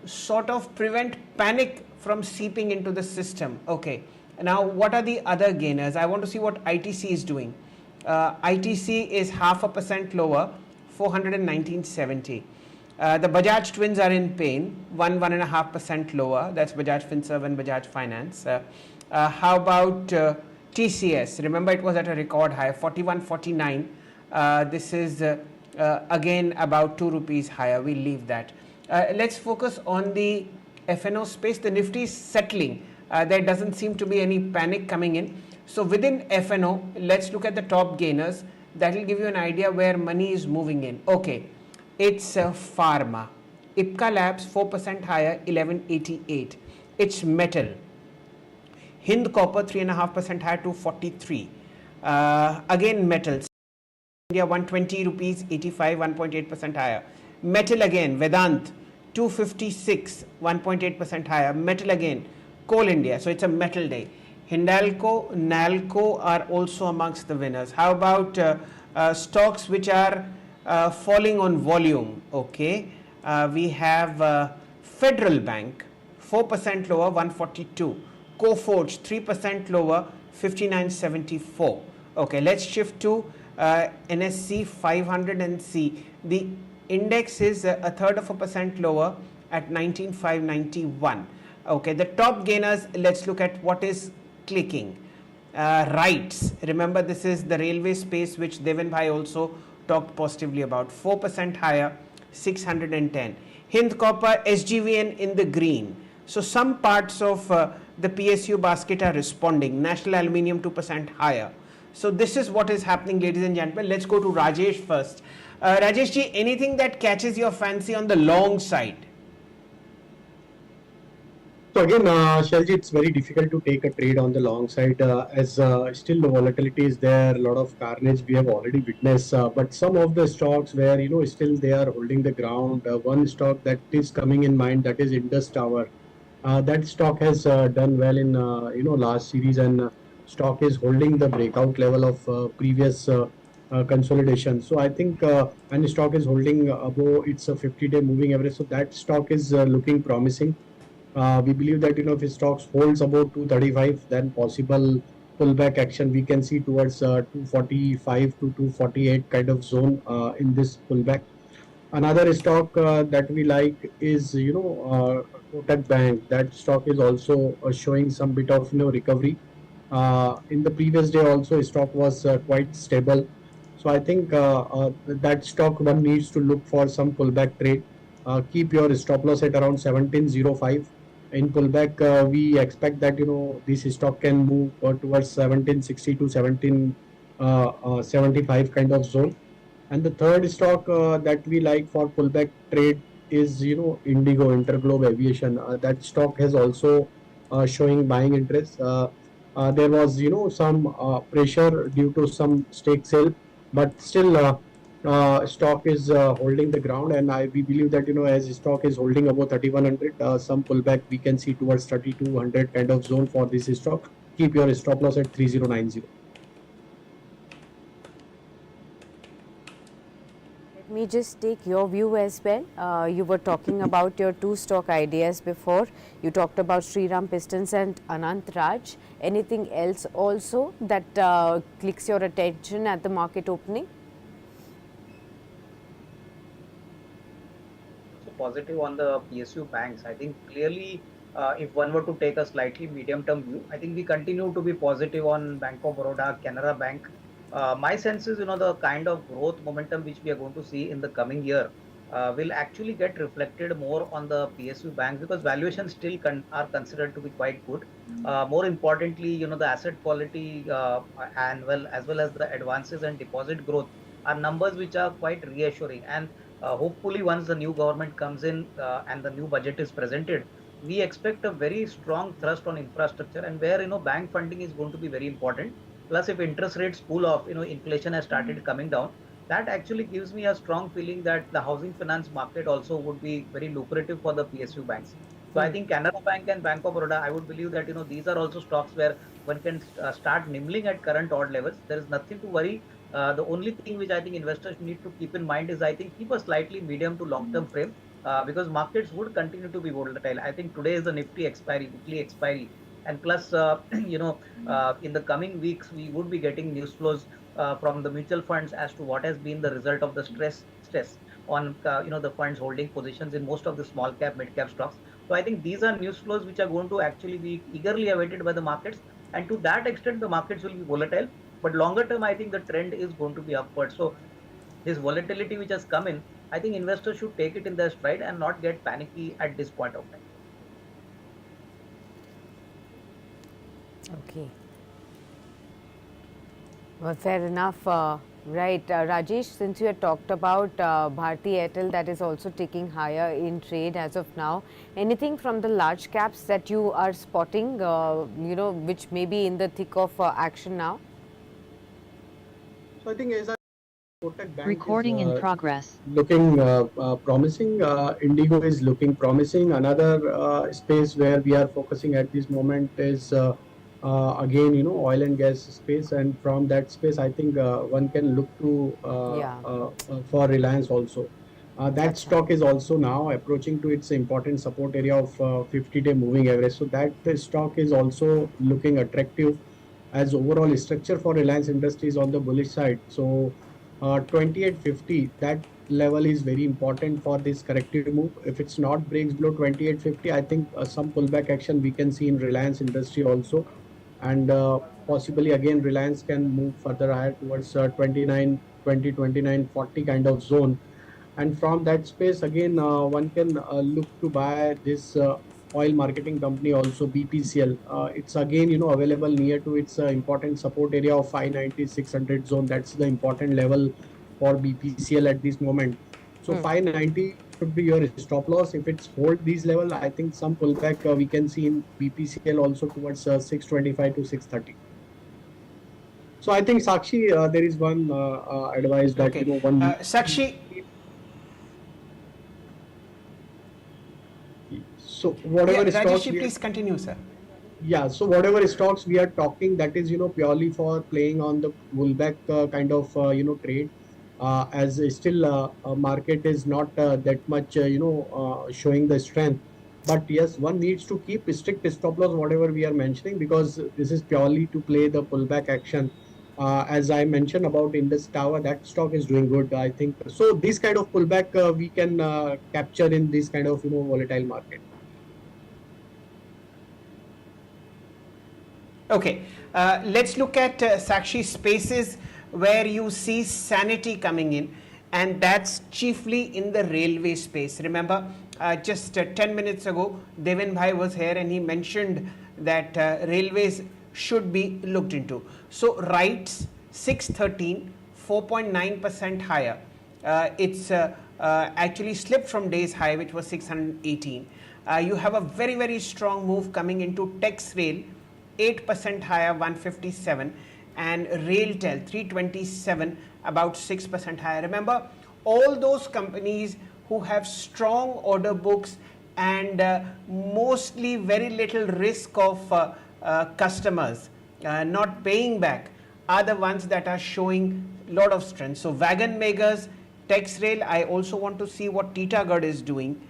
sort of prevent panic from seeping into the system. Okay, now what are the other gainers? I want to see what ITC is doing. ITC is 0.5% lower, 419.70. The Bajaj twins are in pain, 1.5% lower. That's Bajaj Finserv and Bajaj Finance. How about TCS? Remember, it was at a record high, 41.49. This is again about 2 rupees higher. We'll leave that. Let's focus on the FNO space. The Nifty is settling. There doesn't seem to be any panic coming in. So within FNO, let's look at the top gainers. That will give you an idea where money is moving in. Okay, it's Pharma. Ipca Labs 4% higher, 1188. It's metal. Hind Copper 3.5% higher, 243. Again metals. India 120 rupees 85, 1.8% higher. Metal again, Vedant 256, 1.8% higher. Metal again, Coal India. So it's a metal day. Hindalco, Nalco are also amongst the winners. How about stocks which are falling on volume? Okay, we have Federal Bank 4% lower, 142. Coforge 3% lower, 59.74. Okay, let's shift to NSC 500 and C. The index is a third of a percent lower at 19,591. Okay, the top gainers, let's look at what is clicking. Rights, remember this is the railway space which Devin Bhai also talked positively about, 4% higher, 610. Hind Copper, SGVN in the green. So some parts of the PSU basket are responding. National Aluminium 2% higher. So this is what is happening, ladies and gentlemen. Let's go to Rajesh first. Rajesh ji, anything that catches your fancy on the long side? So again, Shailji, it's very difficult to take a trade on the long side as still the volatility is there. A lot of carnage we have already witnessed, but some of the stocks where still they are holding the ground. One stock that is coming in mind, that is Indus Tower. That stock has done well in last series, and stock is holding the breakout level of previous consolidation. So I think and the stock is holding above its 50-day moving average. So that stock is looking promising. We believe that if the stocks holds about 235, then possible pullback action we can see towards 245 to 248 kind of zone in this pullback. Another stock that we like is Kotak Bank. That stock is also showing some bit of recovery. In the previous day also stock was quite stable. So I think that stock one needs to look for some pullback trade. Keep your stop loss at around 1705. In pullback, we expect that this stock can move towards 1760 to 1775 kind of zone. And the third stock that we like for pullback trade is Indigo, Interglobe Aviation. That stock has also showing buying interest. There was some pressure due to some stake sale, but still stock is holding the ground, and we believe that as stock is holding above 3100, some pullback we can see towards 3200 kind of zone for this stock. Keep your stop loss at 3090. Let me just take your view as well. You were talking about your two stock ideas before. You talked about Shriram Pistons and Anant Raj. Anything else also that clicks your attention at the market opening? Positive on the PSU banks. I think clearly if one were to take a slightly medium term view, I think we continue to be positive on Bank of Baroda, Canara Bank. My sense is the kind of growth momentum which we are going to see in the coming year will actually get reflected more on the PSU banks, because valuations still are considered to be quite good. More importantly, the asset quality and as well as the advances and deposit growth are numbers which are quite reassuring. And hopefully once the new government comes in and the new budget is presented, we expect a very strong thrust on infrastructure, and where bank funding is going to be very important. Plus if interest rates cool off, inflation has started coming down, that actually gives me a strong feeling that the housing finance market also would be very lucrative for the PSU banks. So I think Canara Bank and Bank of Baroda, I would believe that these are also stocks where one can start nimbling at current odd levels. There is nothing to worry. The only thing which I think investors need to keep in mind is, I think, keep a slightly medium to long term frame. because markets would continue to be volatile. I think today is the Nifty expiry, weekly expiry, and plus, in the coming weeks we would be getting news flows from the mutual funds as to what has been the result of the stress on the funds holding positions in most of the small cap, mid cap stocks. So I think these are news flows which are going to actually be eagerly awaited by the markets, and to that extent the markets will be volatile. But longer term, I think the trend is going to be upward. So this volatility which has come in, I think investors should take it in their stride and not get panicky at this point of time. Okay. Well, fair enough. Right, Rajesh, since you had talked about Bharti Airtel that is also taking higher in trade as of now, anything from the large caps that you are spotting, which may be in the thick of action now? So I think as Kotak Bank Recording is in progress. looking promising. Indigo is looking promising. Another space where we are focusing at this moment is again, oil and gas space. And from that space, I think one can look to Yeah. for Reliance also. That Acha. stock is also now approaching to its important support area of 50-day moving average. So that the stock is also looking attractive as overall structure for Reliance Industries on the bullish side. So 2850, that level is very important for this corrective move. If it's not breaks below 2850, I think some pullback action we can see in Reliance Industry also. And possibly again, Reliance can move further higher towards 29, 20, 29, 40 kind of zone. And from that space, again, one can look to buy this oil marketing company also, BPCL. It's again, available near to its important support area of 590, 600 zone. That's the important level for BPCL at this moment. So 590 should be your stop loss. If it's hold these level, I think some pullback we can see in BPCL also towards 625 to 630. So I think Sakshi, there is one advice that Okay. one. Sakshi, So whatever stocks Rajesh, we are, please continue, sir. yeah, so whatever stocks we are talking, that is purely for playing on the pullback kind of trade. As still market is not that much showing the strength. But yes, one needs to keep strict stop loss whatever we are mentioning, because this is purely to play the pullback action. As I mentioned about Indus Tower, that stock is doing good, I think. So this kind of pullback we can capture in this kind of volatile market. Okay, let's look at Sakshi spaces where you see sanity coming in, and that's chiefly in the railway space. Remember, just 10 minutes ago, Devin Bhai was here and he mentioned that railways should be looked into. So, RITES 613, 4.9% higher. It's actually slipped from day's high, which was 618. You have a very, very strong move coming into TexRail, 8% higher, 157, and RailTel 327, about 6% higher. Remember, all those companies who have strong order books and mostly very little risk of customers not paying back are the ones that are showing a lot of strength. So wagon makers, TexRail. I also want to see what Titagarh is doing.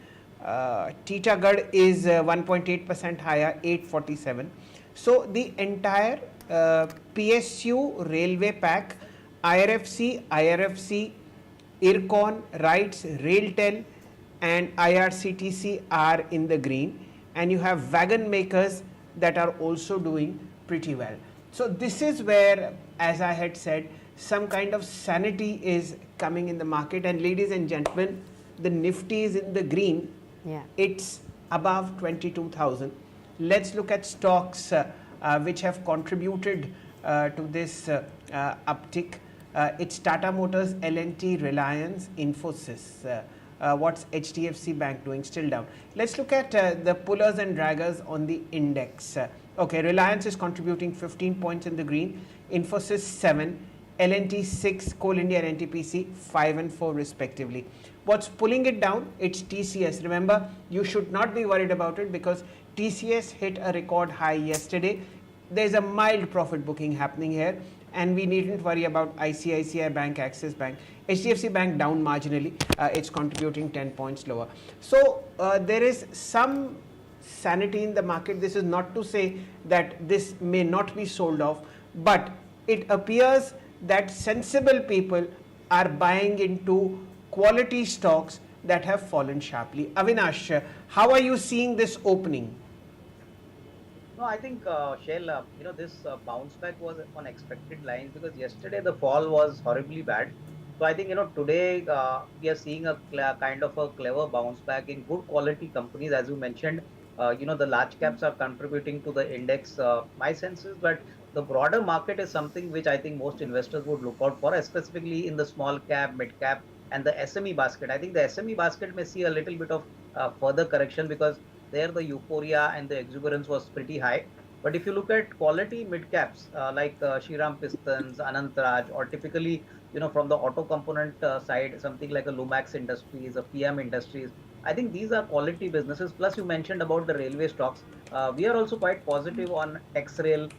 Titagarh is 1.8% higher, 847. So the entire PSU railway pack, IRFC, IRCON, RITES, RailTel and IRCTC are in the green, and you have wagon makers that are also doing pretty well. So this is where, as I had said, some kind of sanity is coming in the market. And ladies and gentlemen, the Nifty is in the green. Yeah. It's above 22,000. Let's look at stocks which have contributed to this uptick. It's Tata Motors, L&T, Reliance, Infosys. What's HDFC Bank doing? Still down. Let's look at the pullers and draggers on the index. Okay, Reliance is contributing 15 points in the green, Infosys 7, L&T 6, Coal India and NTPC 5 and 4 respectively. What's pulling it down? It's TCS. Remember, you should not be worried about it because TCS hit a record high yesterday. There's a mild profit booking happening here, and we needn't worry about ICICI Bank, Axis Bank. HDFC Bank down marginally, it's contributing 10 points lower. So there is some sanity in the market. This is not to say that this may not be sold off, but it appears that sensible people are buying into quality stocks that have fallen sharply. Avinash, how are you seeing this opening? No, I think Shail, this bounce back was on expected lines because yesterday the fall was horribly bad. So I think today we are seeing a kind of a clever bounce back in good quality companies, as you mentioned. The large caps are contributing to the index. My sense is that the broader market is something which I think most investors would look out for, specifically in the small cap, mid cap, and the SME basket. I think the SME basket may see a little bit of further correction because there the euphoria and the exuberance was pretty high. But if you look at quality mid caps like Shriram Pistons, Anantraj, or typically from the auto component side, something like a Lumax Industries, a PM Industries, I think these are quality businesses. Plus, you mentioned about the railway stocks. We are also quite positive on X-Rail.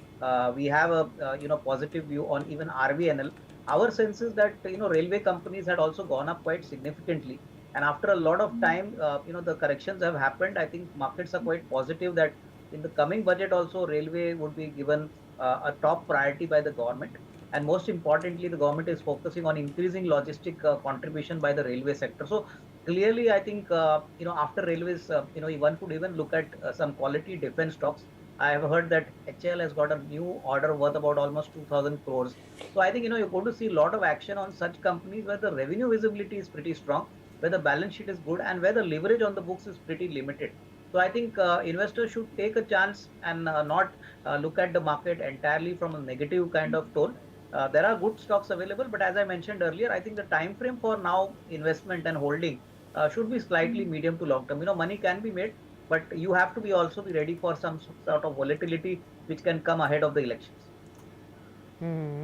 We have a positive view on even RVNL. Our sense is that railway companies had also gone up quite significantly, and after a lot of time, the corrections have happened. I think markets are quite positive that in the coming budget also railway would be given a top priority by the government. And most importantly, the government is focusing on increasing logistic contribution by the railway sector. So clearly, I think, after railways, one could even look at some quality defense stocks. I have heard that HAL has got a new order worth about almost 2,000 crores. So I think, you're going to see a lot of action on such companies where the revenue visibility is pretty strong, where the balance sheet is good, and where the leverage on the books is pretty limited. So I think investors should take a chance and not look at the market entirely from a negative kind of tone. There are good stocks available, but as I mentioned earlier, I think the time frame for now investment and holding should be slightly medium to long term. Money can be made, but you have to be also be ready for some sort of volatility which can come ahead of the elections.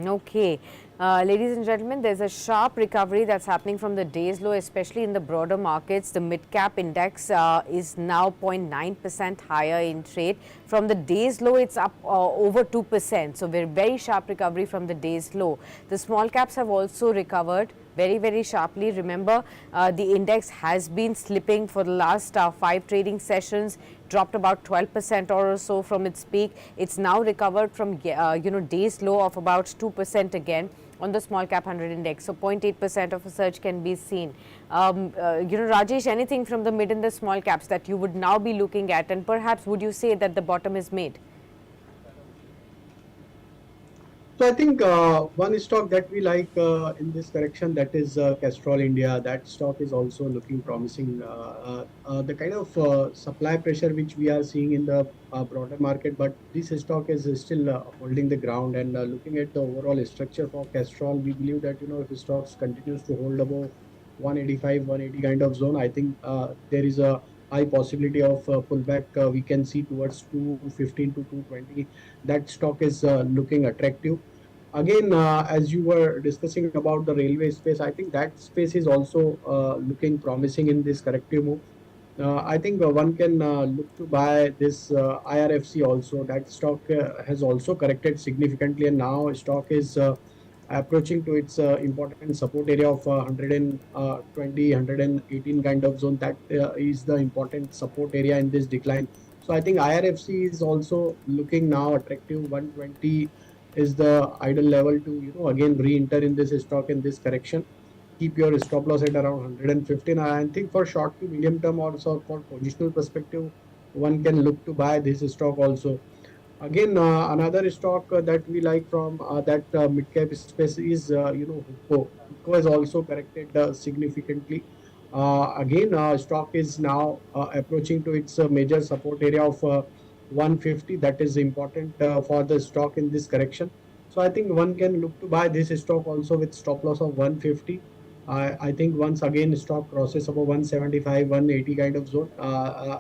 Okay. Ladies and gentlemen, there's a sharp recovery that's happening from the day's low, especially in the broader markets. The mid-cap index is now 0.9% higher in trade. From the day's low, it's up over 2%. So, very sharp recovery from the day's low. The small caps have also recovered very sharply. Remember, the index has been slipping for the last 5 trading sessions, dropped about 12% or so from its peak. It's now recovered from day's low of about 2% again on the small cap 100 index. So 0.8% of a surge can be seen. Rajesh, anything from the mid and the small caps that you would now be looking at, and perhaps would you say that the bottom is made? So I think one stock that we like in this correction, that is Castrol India. That stock is also looking promising. The kind of supply pressure which we are seeing in the broader market, but this stock is still holding the ground. And looking at the overall structure for Castrol, we believe that if the stocks continues to hold above 185, 180 kind of zone, I think there is a high possibility of pullback we can see towards 215 to 220. That stock is looking attractive. Again, as you were discussing about the railway space, I think that space is also looking promising in this corrective move. I think one can look to buy this IRFC also. That stock has also corrected significantly, and now stock is approaching to its important support area of 120, 118 kind of zone. That is the important support area in this decline. So I think IRFC is also looking now attractive. 120 is the ideal level to again re-enter in this stock in this correction. Keep your stop loss at around 115. I think for short to medium term also, for positional perspective, one can look to buy this stock also. Again, another stock that we like from that mid-cap space is, Hupco. Hupco has also corrected significantly. Again, stock is now approaching to its major support area of 150. That is important for the stock in this correction. So I think one can look to buy this stock also with stop loss of 150. I think once again stock crosses above 175, 180 kind of zone,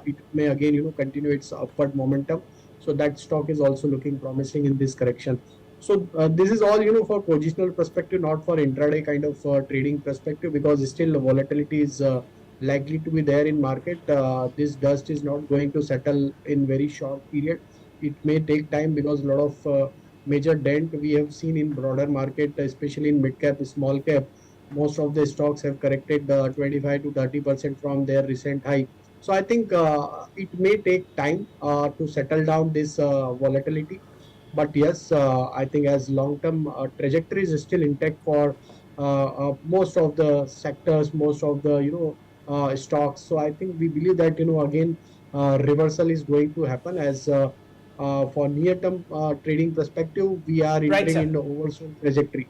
it may again continue its upward momentum. So that stock is also looking promising in this correction. So this is all for positional perspective, not for intraday kind of trading perspective, because still volatility is likely to be there in market. This dust is not going to settle in very short period. It may take time because a lot of major dent we have seen in broader market, especially in mid cap, small cap. Most of the stocks have corrected 25 to 30% from their recent high. So I think it may take time to settle down this volatility. But yes, I think as long-term trajectory is still intact for most of the sectors, most of the stocks. So I think we believe that again reversal is going to happen as for near-term trading perspective, we are Right, entering sir. in the oversold trajectory.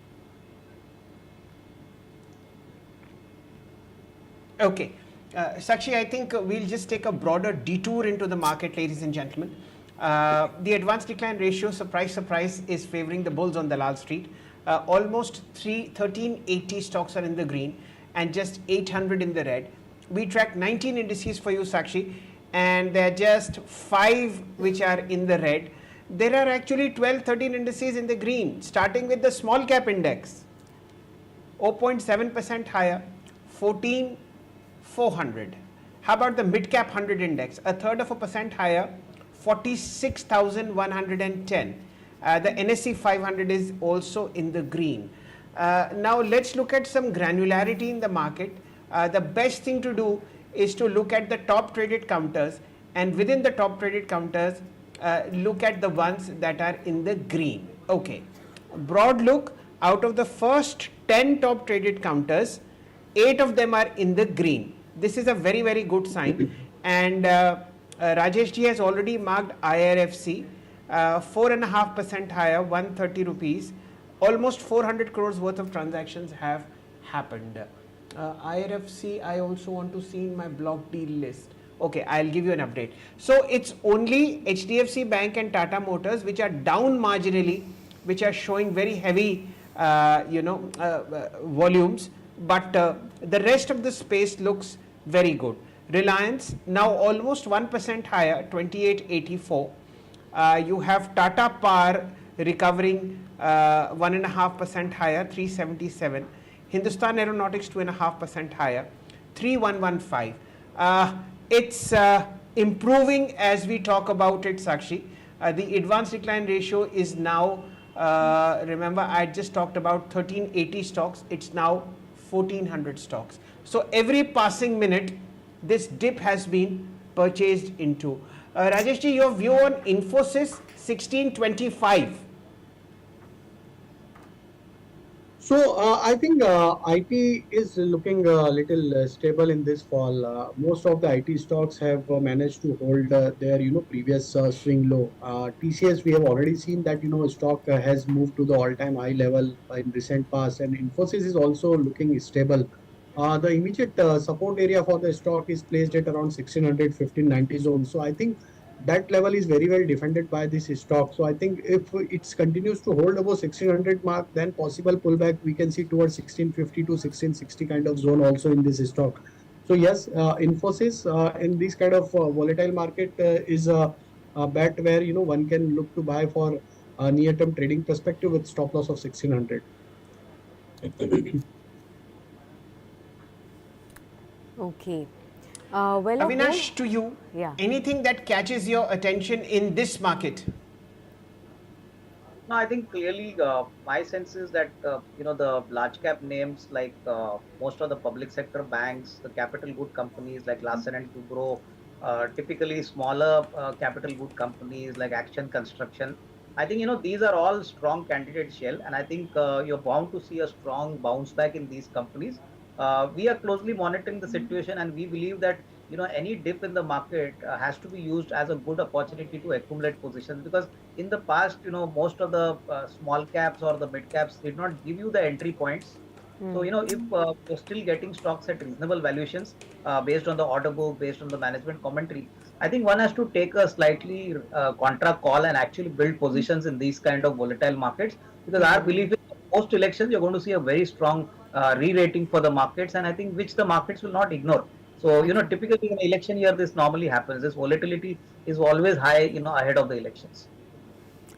Okay. Sakshi, I think we'll just take a broader detour into the market, ladies and gentlemen. The advanced decline ratio, surprise, is favoring the bulls on Dalal Street. Almost 1380 stocks are in the green and just 800 in the red. We track 19 indices for you, Sakshi, and there are just 5 which are in the red. There are actually 12, 13 indices in the green, starting with the small cap index, 0.7% higher, 14,400. How about the mid cap 100 index, a third of a percent higher, 46,110. The NSE 500 is also in the green. Now let's look at some granularity in the market. The best thing to do is to look at the top traded counters, and within the top traded counters, look at the ones that are in the green. Okay, broad look, out of the first 10 top traded counters, 8 of them are in the green. This is a very, very good sign. And Rajesh ji has already marked IRFC 4.5% higher, 130 rupees. Almost 400 crores worth of transactions have happened. IRFC, I also want to see in my block deal list. Okay, I'll give you an update. So it's only HDFC Bank and Tata Motors which are down marginally, which are showing very heavy volumes, but the rest of the space looks very good. Reliance now almost 1% higher, 2884. You have Tata Power recovering 1.5% higher, 377. Hindustan Aeronautics 2.5% higher, 3115. It's improving as we talk about it, Sakshi. The advanced decline ratio is now, remember I just talked about 1380 stocks, it's now 1400 stocks. So every passing minute, this dip has been purchased into. Rajesh ji, your view on Infosys 1625? So I think IT is looking a little stable in this fall. Most of the IT stocks have managed to hold their previous swing low. TCS, we have already seen that stock has moved to the all-time high level in recent past, and Infosys is also looking stable. The immediate support area for the stock is placed at around 1600 1590 zone. So I think that level is very well defended by this stock. So I think if it continues to hold above 1600 mark, then possible pullback we can see towards 1650 to 1660 kind of zone also in this stock. So yes, Infosys in this kind of volatile market is a bet where one can look to buy for a near-term trading perspective with stop loss of 1600. Okay. Well, Avinash, to you, Yeah. anything that catches your attention in this market? No, I think clearly my sense is that the large cap names like most of the public sector banks, the capital good companies like Larsen and Toubro, typically smaller capital good companies like Action Construction. I think these are all strong candidates, Shell, and I think you're bound to see a strong bounce back in these companies. We are closely monitoring the situation, and we believe that any dip in the market has to be used as a good opportunity to accumulate positions, because in the past most of the small caps or the mid caps did not give you the entry points. So if you're still getting stocks at reasonable valuations based on the order book, based on the management commentary, I think one has to take a slightly contra call and actually build positions in these kind of volatile markets, because our belief is post elections you're going to see a very strong re-rating for the markets, and I think which the markets will not ignore. So typically in election year this normally happens. This volatility is always high ahead of the elections.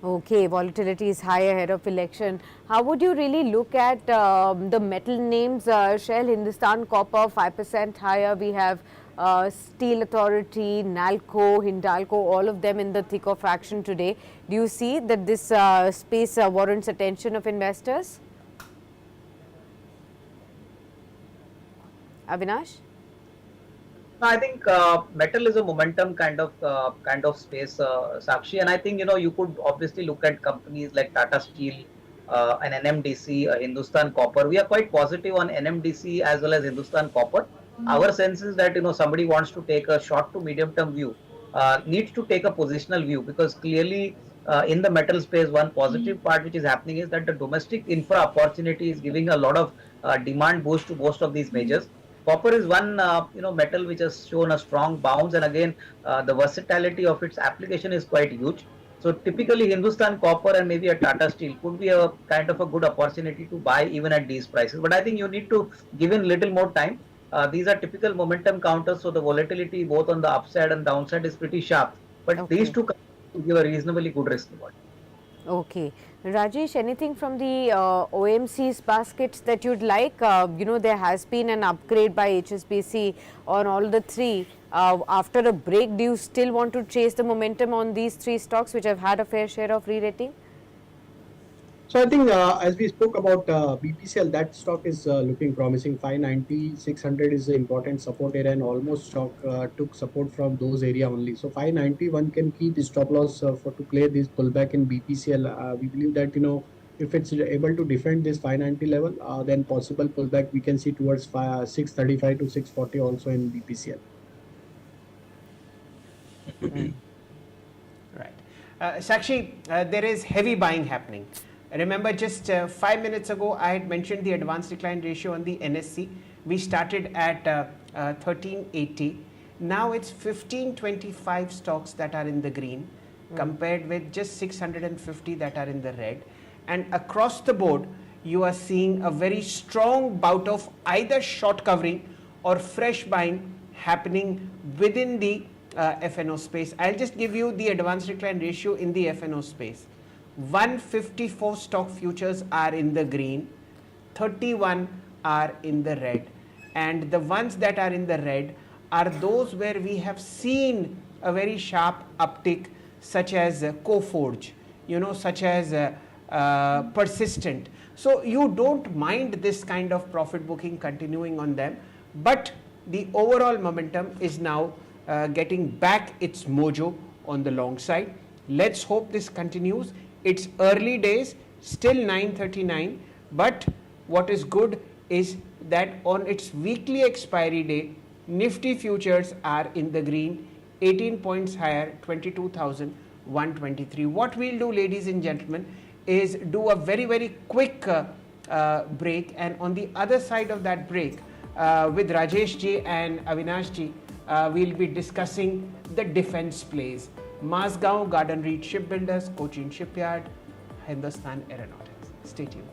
Okay, volatility is high ahead of election. How would you really look at the metal names? Shell, Hindustan Copper 5% higher. We have Steel Authority, Nalco, Hindalco, all of them in the thick of action today. Do you see that this space warrants attention of investors? Avinash? No, I think metal is a momentum kind of space, Sakshi, and I think you could obviously look at companies like Tata Steel, and NMDC, Hindustan Copper. We are quite positive on NMDC as well as Hindustan Copper. Our sense is that somebody wants to take a short to medium term view, needs to take a positional view, because clearly in the metal space, one positive part which is happening is that the domestic infra opportunity is giving a lot of demand boost to most of these majors. Copper is one metal which has shown a strong bounce, and again the versatility of its application is quite huge. So typically Hindustan Copper and maybe a Tata Steel could be a kind of a good opportunity to buy even at these prices. But I think you need to give in little more time. These are typical momentum counters, so the volatility both on the upside and downside is pretty sharp. But these two give a reasonably good risk reward. Okay. Rajesh, anything from the OMC's baskets that you'd like? There has been an upgrade by HSBC on all the three. After a break, do you still want to chase the momentum on these three stocks which have had a fair share of re-rating? So I think as we spoke about BPCL, that stock is looking promising. 590, 600 is an important support area, and almost stock took support from those area only. So 590, one can keep the stop loss for to play this pullback in BPCL. We believe that if it's able to defend this 590 level, then possible pullback we can see towards 635 to 640 also in BPCL. Right. Sakshi, there is heavy buying happening. Remember, just 5 minutes ago, I had mentioned the advanced decline ratio on the NSE. We started at 1380. Now it's 1525 stocks that are in the green, compared with just 650 that are in the red. And across the board, you are seeing a very strong bout of either short covering or fresh buying happening within the FNO space. I'll just give you the advanced decline ratio in the FNO space. 154 stock futures are in the green, 31 are in the red, and the ones that are in the red are those where we have seen a very sharp uptick, such as Coforge, such as Persistent. So you don't mind this kind of profit booking continuing on them, but the overall momentum is now getting back its mojo on the long side. Let's hope this continues. It's early days, still 9:39, but what is good is that on its weekly expiry day, Nifty futures are in the green, 18 points higher, 22,123. What we'll do, ladies and gentlemen, is do a very, very quick break, and on the other side of that break, with Rajesh ji and Avinash ji, we'll be discussing the defense plays. Mazgaon Garden Reed Shipbuilders, Cochin Shipyard, Hindustan Aeronautics. Stay tuned.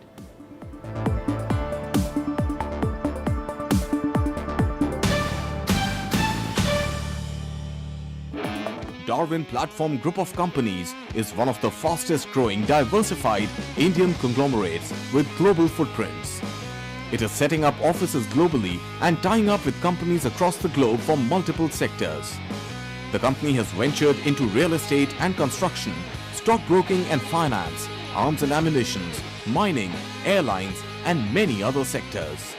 Darwin Platform Group of Companies is one of the fastest growing diversified Indian conglomerates with global footprints. It is setting up offices globally and tying up with companies across the globe from multiple sectors. The company has ventured into real estate and construction, stockbroking and finance, arms and ammunition, mining, airlines, and many other sectors.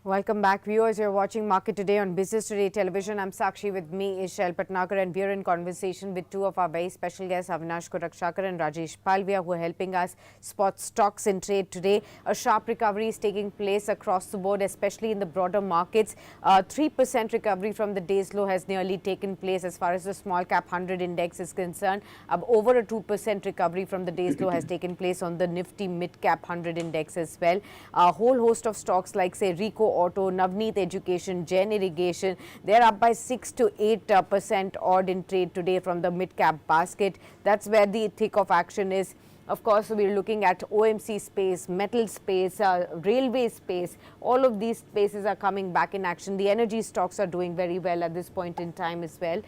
Welcome back, viewers. You're watching Market Today on Business Today Television. I'm Sakshi. With me is Shail Bhatnagar, and we're in conversation with two of our very special guests, Avinash Korakshakar and Rajesh Palvia, who are helping us spot stocks in trade today. A sharp recovery is taking place across the board, especially in the broader markets. 3% recovery from the day's low has nearly taken place as far as the small cap 100 index is concerned. Over a 2% recovery from the day's low has taken place on the Nifty mid cap 100 index as well. A whole host of stocks like, say, Rico Auto, Navneet Education, Jain Irrigation, they're up by 6 to 8% odd in trade today from the mid-cap basket. That's where the thick of action is. Of course, we're looking at OMC space, metal space, railway space. All of these spaces are coming back in action. The energy stocks are doing very well at this point in time as well.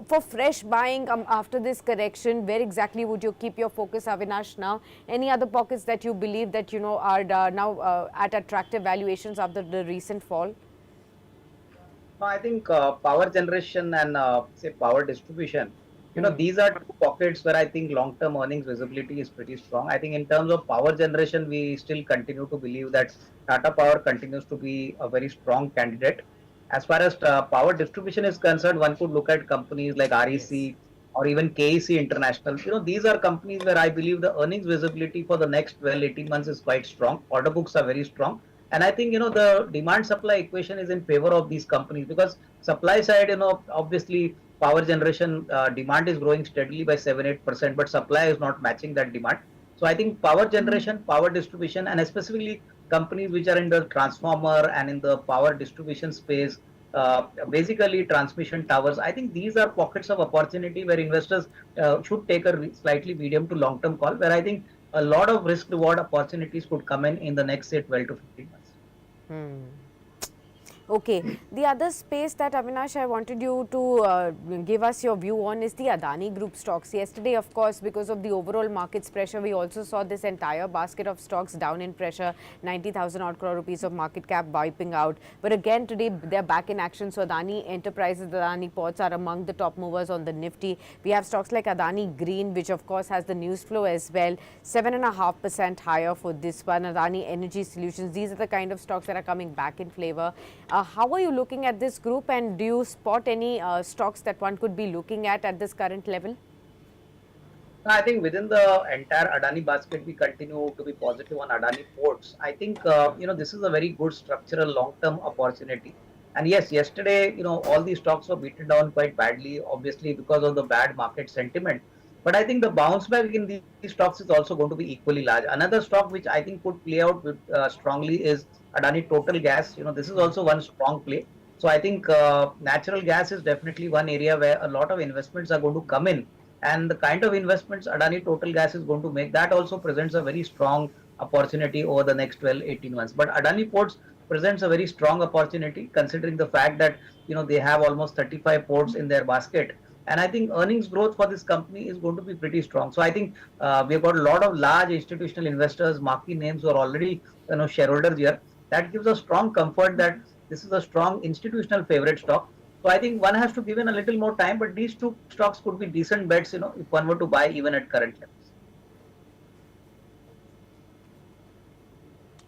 For fresh buying after this correction, where exactly would you keep your focus, Avinash, now? Any other pockets that you believe that, are now at attractive valuations after the recent fall? No, I think power generation and say power distribution, Hmm. these are two pockets where I think long-term earnings visibility is pretty strong. I think in terms of power generation, we still continue to believe that Tata Power continues to be a very strong candidate. As far as power distribution is concerned, one could look at companies like Yes. REC or even KEC International. These are companies where I believe the earnings visibility for the next 12, 18 months is quite strong. Order books are very strong. And I think, the demand supply equation is in favor of these companies because supply side, obviously power generation demand is growing steadily by 7-8%, but supply is not matching that demand. So I think power generation, power distribution, and especially companies which are in the transformer and in the power distribution space, basically transmission towers. I think these are pockets of opportunity where investors should take a slightly medium to long term call, where I think a lot of risk reward opportunities could come in the next say 12 to 15 months. Hmm. Okay. The other space that, Avinash, I wanted you to give us your view on is the Adani Group stocks. Yesterday, of course, because of the overall markets pressure, we also saw this entire basket of stocks down in pressure, 90,000 odd crore rupees of market cap wiping out. But again, today they're back in action. So Adani Enterprises, Adani Ports are among the top movers on the Nifty. We have stocks like Adani Green, which of course has the news flow as well, 7.5% higher for this one. Adani Energy Solutions, these are the kind of stocks that are coming back in flavor. How are you looking at this group, and do you spot any stocks that one could be looking at this current level? I think within the entire Adani basket, we continue to be positive on Adani ports. I think, this is a very good structural long-term opportunity. And yes, yesterday, all these stocks were beaten down quite badly, obviously because of the bad market sentiment. But I think the bounce back in these stocks is also going to be equally large. Another stock which I think could play out strongly is Adani Total Gas. This is also one strong play. So I think natural gas is definitely one area where a lot of investments are going to come in, and the kind of investments Adani Total Gas is going to make, that also presents a very strong opportunity over the next 12, 18 months. But Adani Ports presents a very strong opportunity considering the fact that, they have almost 35 ports in their basket. And I think earnings growth for this company is going to be pretty strong. So I think we've got a lot of large institutional investors, marquee names who are already, shareholders here. That gives us strong comfort that this is a strong institutional favorite stock. So I think one has to give in a little more time, but these two stocks could be decent bets, if one were to buy even at current levels.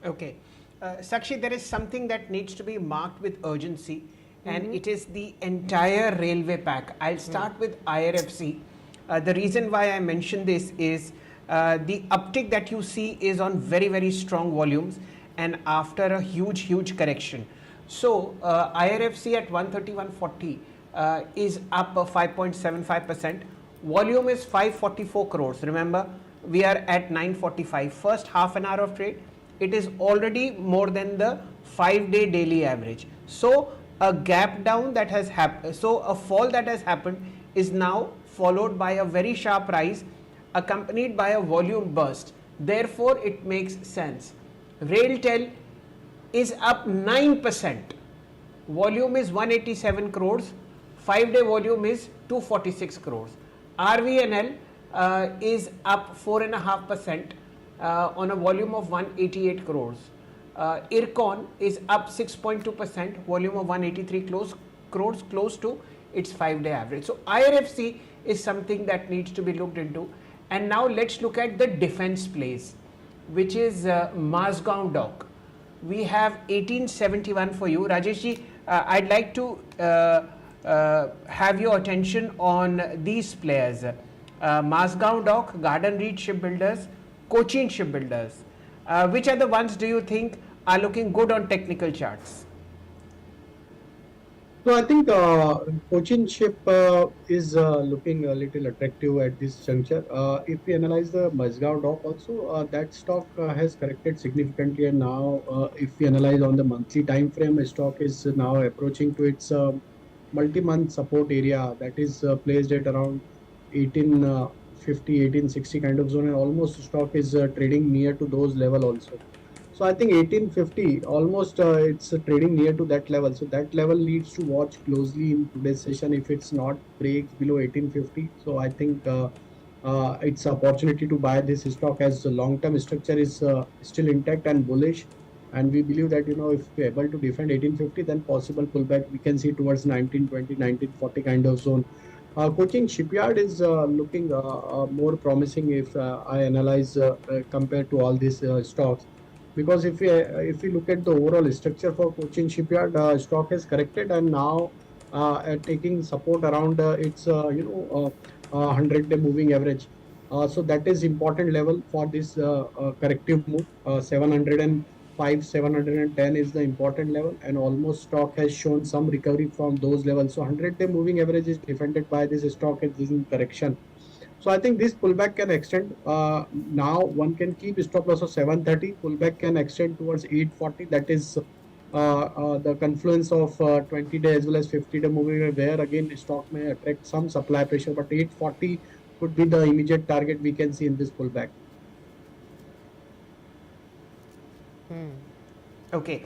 Okay. Sakshi, there is something that needs to be marked with urgency, and it is the entire railway pack. I'll start with IRFC. The reason why I mention this is the uptick that you see is on very, very strong volumes and after a huge correction. So IRFC at 131.40 is up 5.75%. Volume is 544 crores. Remember, we are at 945. First half an hour of trade, it is already more than the 5-day daily average. So a gap down that has happened, so a fall that has happened is now followed by a very sharp rise accompanied by a volume burst. Therefore, it makes sense. Railtel is up 9%. Volume is 187 crores. 5-day volume is 246 crores. RVNL is up 4.5% on a volume of 188 crores. IRCON is up 6.2%, volume of 183 crores, close to its 5-day average. So IRFC is something that needs to be looked into. And now let's look at the defense plays, which is Mazgaon Dock. We have 1871 for you. Rajeshji, I'd like to have your attention on these players. Mazgaon Dock, Garden Reach Shipbuilders, Cochin Shipbuilders. Which are the ones do you think are looking good on technical charts? So I think Cochin Ship is looking a little attractive at this juncture. If we analyze the Mazgaon Dock also, that stock has corrected significantly, and now if we analyze on the monthly time frame, stock is now approaching to its multi-month support area that is placed at around 18 1850, 1860 kind of zone, and almost stock is trading near to those level also. So I think 1850 almost it's trading near to that level. So that level needs to watch closely in today's session. If it's not breaks below 1850, so I think it's opportunity to buy this stock as the long-term structure is still intact and bullish. And we believe that if we're able to defend 1850, then possible pullback we can see towards 1920, 1940 kind of zone. Cochin Shipyard is looking more promising if I analyze compared to all these stocks, because if we look at the overall structure for Cochin Shipyard, stock has corrected and now taking support around its 100-day moving average. So that is important level for this corrective move. 705, 710 is the important level, and almost stock has shown some recovery from those levels. So 100-day moving average is defended by this stock as this in correction. So I think this pullback can extend. Now one can keep stop loss of 730. Pullback can extend towards 840. That is the confluence of 20-day as well as 50-day moving average, where again stock may attract some supply pressure, but 840 could be the immediate target we can see in this pullback. Okay.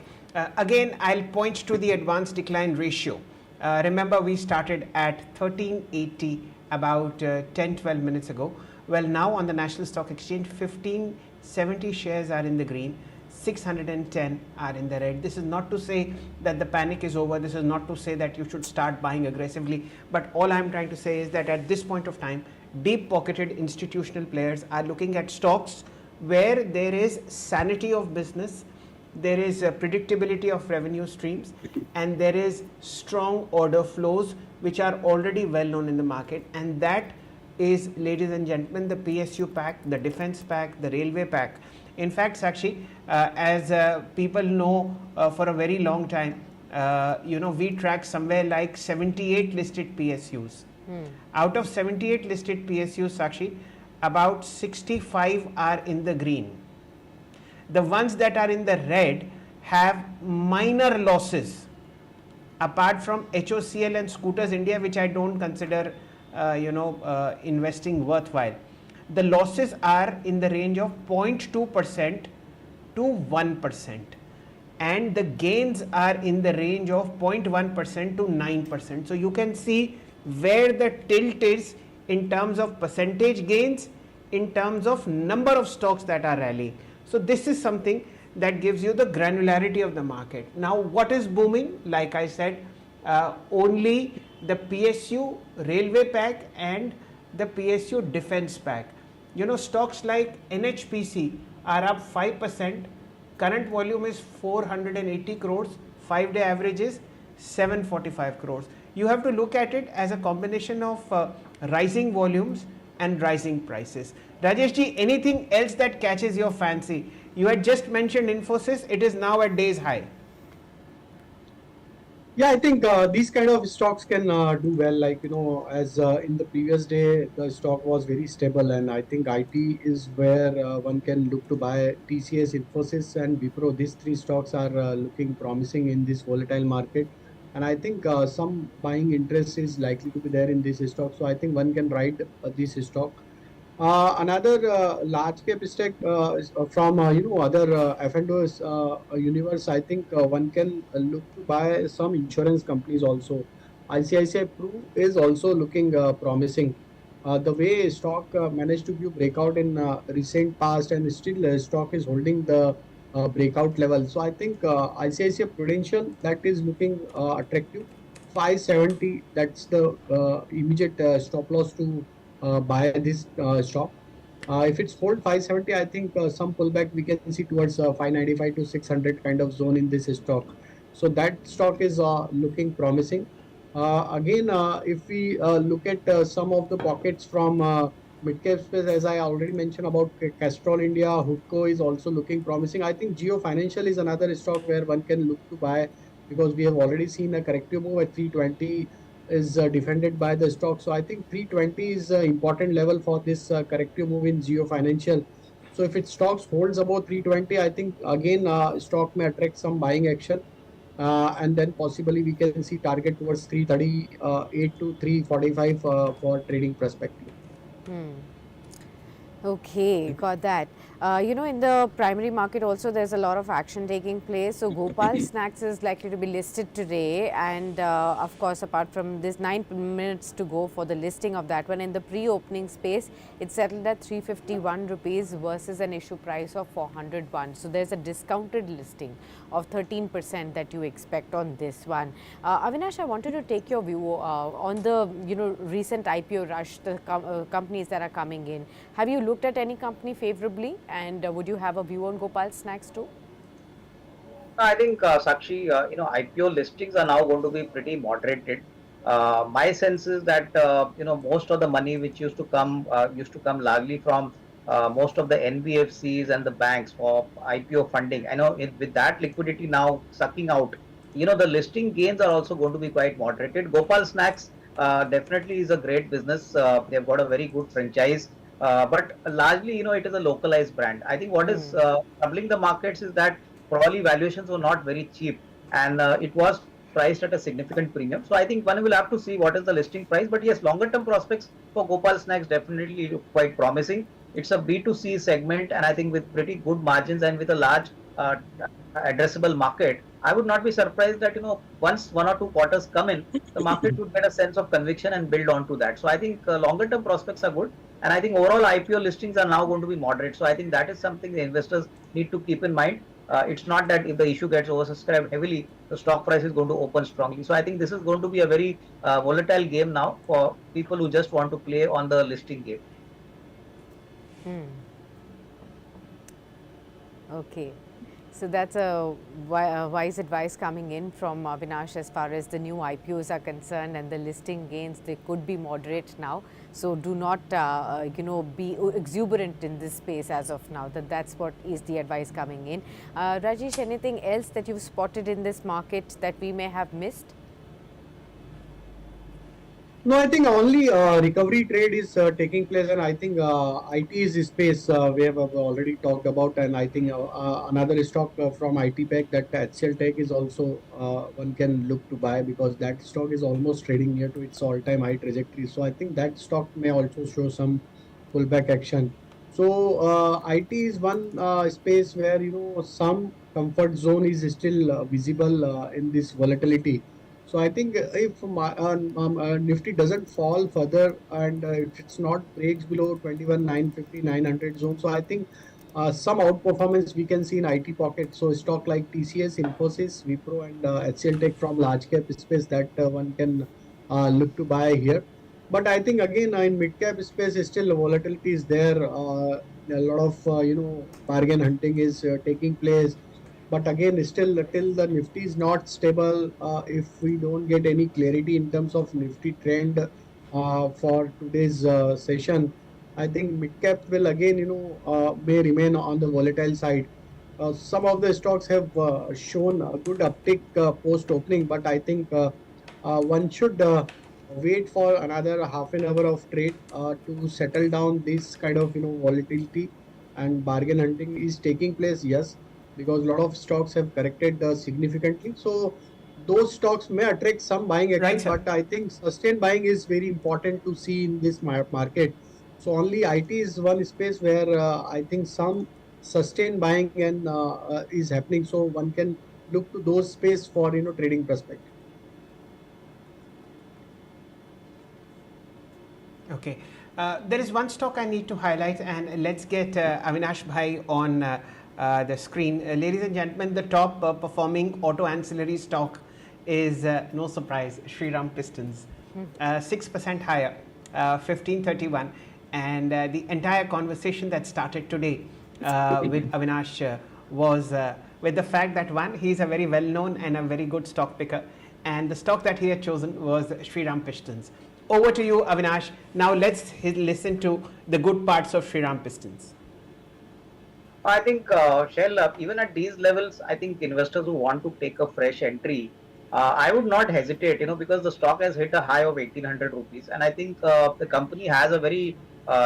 Again, I'll point to the advanced decline ratio. Remember, we started at 1380 about 10-12 minutes ago. Well, now on the National Stock Exchange, 1570 shares are in the green, 610 are in the red. This is not to say that the panic is over. This is not to say that you should start buying aggressively. But all I'm trying to say is that at this point of time, deep-pocketed institutional players are looking at stocks where there is sanity of business, there is a predictability of revenue streams, and there is strong order flows which are already well known in the market. And that is, ladies and gentlemen, the PSU pack, the defense pack, the railway pack. In fact, Sakshi, as people know for a very long time, we track somewhere like 78 listed PSUs. Out of 78 listed PSUs, Sakshi, about 65 are in the green. The ones that are in the red have minor losses, apart from HOCL and Scooters India, which I don't consider investing worthwhile. The losses are in the range of 0.2% to 1%, and the gains are in the range of 0.1% to 9%. So you can see where the tilt is in terms of percentage gains, in terms of number of stocks that are rallying. So this is something that gives you the granularity of the market. Now, what is booming? Like I said, only the PSU railway pack and the PSU defense pack. Stocks like NHPC are up 5%. Current volume is 480 crores. 5-day average is 745 crores. You have to look at it as a combination of rising volumes and rising prices. Rajesh ji, anything else that catches your fancy? You had just mentioned Infosys. It is now at day's high. Yeah, I think these kind of stocks can do well. Like, as in the previous day, the stock was very stable, and I think IT is where one can look to buy. TCS, Infosys, and Wipro. These three stocks are looking promising in this volatile market. And I think some buying interest is likely to be there in this stock. So I think one can ride this stock. Another large cap stack from other F&O's universe. I think one can look to buy some insurance companies also. ICICI Pru is also looking promising. The way stock managed to give breakout in recent past, and still stock is holding the breakout level. So I think ICICI Prudential, that is looking attractive. 570, that's the immediate stop loss to buy this stock. If it's hold 570, I think some pullback we can see towards 595 to 600 kind of zone in this stock. So that stock is looking promising. Again, if we look at some of the pockets from mid-cap space, as I already mentioned about Castrol India, Hoodco is also looking promising. I think Geo Financial is another stock where one can look to buy, because we have already seen a corrective move at 320 is defended by the stock. So I think 320 is an important level for this corrective move in Geo Financial. So if it stocks holds above 320, I think again stock may attract some buying action. And then possibly we can see target towards 338 to 345 for trading perspective. Okay, got that. In the primary market also there's a lot of action taking place. So Gopal Snacks is likely to be listed today, and of course, apart from this, 9 minutes to go for the listing of that one. In the pre-opening space, it settled at 351 rupees versus an issue price of 401. So there's a discounted listing of 13% that you expect on this one. Avinash, I wanted to take your view on the recent IPO rush, the companies that are coming in. Have you looked at any company favorably, and would you have a view on Gopal Snacks too? I think Sakshi, IPO listings are now going to be pretty moderated. My sense is that most of the money which used to come largely from most of the NBFCs and the banks for IPO funding. I know with that liquidity now sucking out, the listing gains are also going to be quite moderated. Gopal Snacks definitely is a great business. They've got a very good franchise. But largely, it is a localized brand. I think what is troubling the markets is that probably valuations were not very cheap, and it was priced at a significant premium. So I think one will have to see what is the listing price. But yes, longer term prospects for Gopal Snacks definitely look quite promising. It's a B2C segment, and I think with pretty good margins and with a large uh, addressable market, I would not be surprised that once 1 or 2 quarters come in, the market would get a sense of conviction and build on to that. So I think longer term prospects are good, and I think overall IPO listings are now going to be moderate. So I think that is something the investors need to keep in mind. It's not that if the issue gets oversubscribed heavily, the stock price is going to open strongly. So I think this is going to be a very volatile game now for people who just want to play on the listing game. Okay. So that's a wise advice coming in from Avinash as far as the new IPOs are concerned, and the listing gains, they could be moderate now. So do not, be exuberant in this space as of now. That's what is the advice coming in. Rajesh, anything else that you've spotted in this market that we may have missed? No, I think only recovery trade is taking place, and I think IT is the space we have already talked about, and I think another stock from IT Pack, that HCL Tech, is also one can look to buy, because that stock is almost trading near to its all-time high trajectory. So I think that stock may also show some pullback action. So IT is one space where some comfort zone is still visible in this volatility. So I think if Nifty doesn't fall further, and if it's not breaks below 21,950, 900 zone, so I think some outperformance we can see in IT pocket. So stock like TCS, Infosys, Wipro, and HCL Tech from large cap space, that one can look to buy here. But I think again in mid cap space still volatility is there. A lot of bargain hunting is taking place, but again still till the Nifty is not stable, if we don't get any clarity in terms of Nifty trend for today's session, I think mid cap will again may remain on the volatile side. Some of the stocks have shown a good uptick post opening, but I think one should wait for another half an hour of trade to settle down this kind of volatility, and bargain hunting is taking place. Yes, because a lot of stocks have corrected significantly. So those stocks may attract some buying action, Right, sir. but I think sustained buying is very important to see in this market. So only IT is one space where I think some sustained buying and is happening. So one can look to those space for trading perspective. Okay. There is one stock I need to highlight, and let's get Avinash Bhai on the screen. Ladies and gentlemen, the top performing auto ancillary stock is, no surprise, Shriram Pistons. 6% higher, 1531. And the entire conversation that started today with Avinash was with the fact that, one, he's a very well-known and a very good stock picker, and the stock that he had chosen was Shriram Pistons. Over to you, Avinash. Now let's listen to the good parts of Shriram Pistons. I think, Shell, even at these levels, I think investors who want to take a fresh entry, I would not hesitate, because the stock has hit a high of 1800 rupees. And I think the company has a very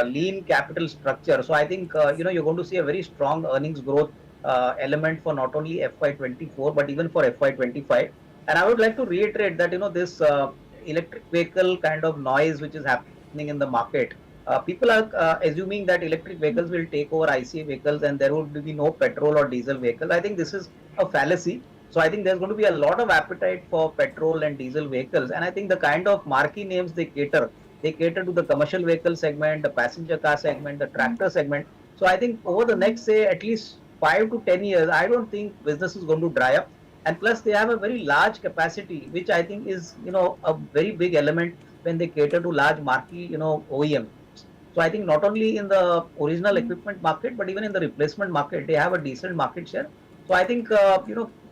lean capital structure. So I think, you're going to see a very strong earnings growth element for not only FY24, but even for FY25. And I would like to reiterate that, this electric vehicle kind of noise which is happening in the market, people are assuming that electric vehicles will take over ICA vehicles and there would be no petrol or diesel vehicles. I think this is a fallacy. So I think there's going to be a lot of appetite for petrol and diesel vehicles. And I think the kind of marquee names they cater to the commercial vehicle segment, the passenger car segment, the tractor segment. So I think over the next, say, at least 5 to 10 years, I don't think business is going to dry up. And plus, they have a very large capacity, which I think is, a very big element when they cater to large marquee, OEMs. So I think not only in the original equipment market, but even in the replacement market, they have a decent market share. So I think,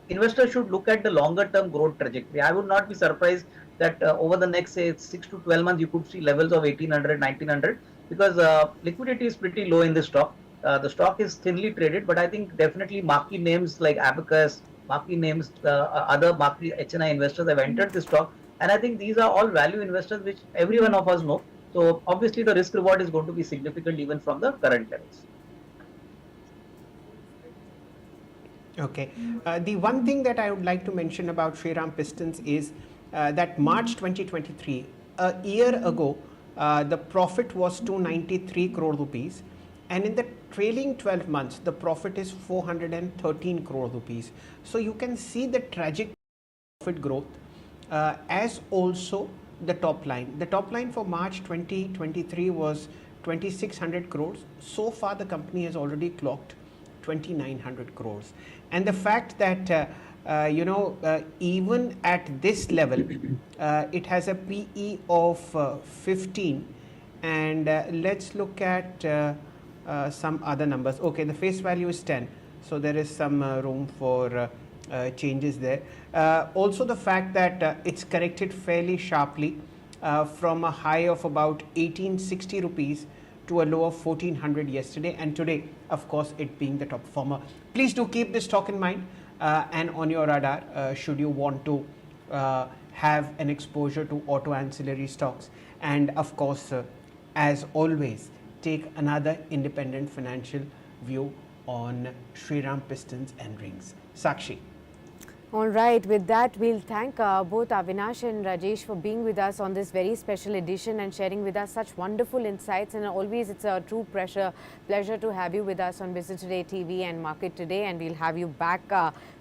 investors should look at the longer term growth trajectory. I would not be surprised that over the next, say, 6 to 12 months, you could see levels of 1800, 1900 because liquidity is pretty low in this stock. The stock is thinly traded, but I think definitely marquee names like Abacus, marquee names, other marquee HNI investors have entered this stock. And I think these are all value investors, which every one of us know. So obviously the risk reward is going to be significant even from the current levels. Okay. The one thing that I would like to mention about Shriram Pistons is that March 2023, a year ago, the profit was 293 crore rupees, and in the trailing 12 months, the profit is 413 crore rupees. So you can see the tragic profit growth as also the top line. The top line for March 2023 was 2600 crores. So far, the company has already clocked 2900 crores. And the fact that even at this level, it has a PE of 15. And let's look at some other numbers. Okay, the face value is 10. So there is some room for changes there. Also the fact that it's corrected fairly sharply from a high of about 1860 rupees to a low of 1400 yesterday, and today, of course, it being the top performer. Please do keep this stock in mind and on your radar should you want to have an exposure to auto ancillary stocks. And of course, as always, take another independent financial view on Shriram Pistons and Rings. Sakshi. All right, with that, we'll thank both Avinash and Rajesh for being with us on this very special edition and sharing with us such wonderful insights. And always, it's a true pleasure to have you with us on Business Today TV and Market Today. And we'll have you back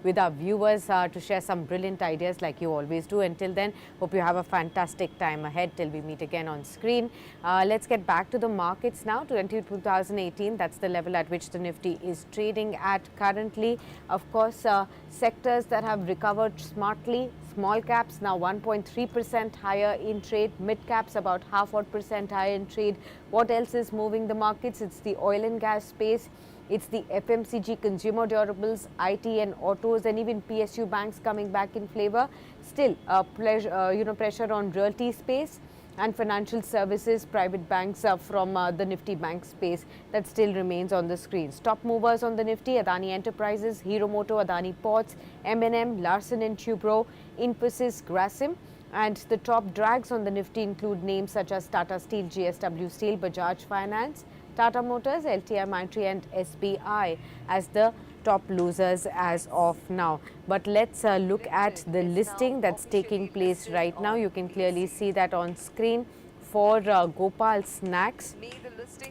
with our viewers to share some brilliant ideas like you always do. Until then, hope you have a fantastic time ahead till we meet again on screen. Let's get back to the markets now. 2018, that's the level at which the Nifty is trading at currently. Of course, sectors that have recovered smartly. Small caps now 1.3% higher in trade. Mid caps about 0.5% higher in trade. What else is moving the markets? It's the oil and gas space. It's the FMCG, consumer durables, IT and autos, and even PSU banks coming back in flavor. Still, pressure on realty space and financial services, private banks from the Nifty bank space that still remains on the screens. Top movers on the Nifty: Adani Enterprises, Hero Moto, Adani Ports, M&M, Larsen & Toubro, Infosys, Grasim. And the top drags on the Nifty include names such as Tata Steel, JSW Steel, Bajaj Finance, Tata Motors, LTI Mindtree and SBI as the top losers as of now. But let's look at the listing that's taking place right now. You can clearly see that on screen for Gopal Snacks,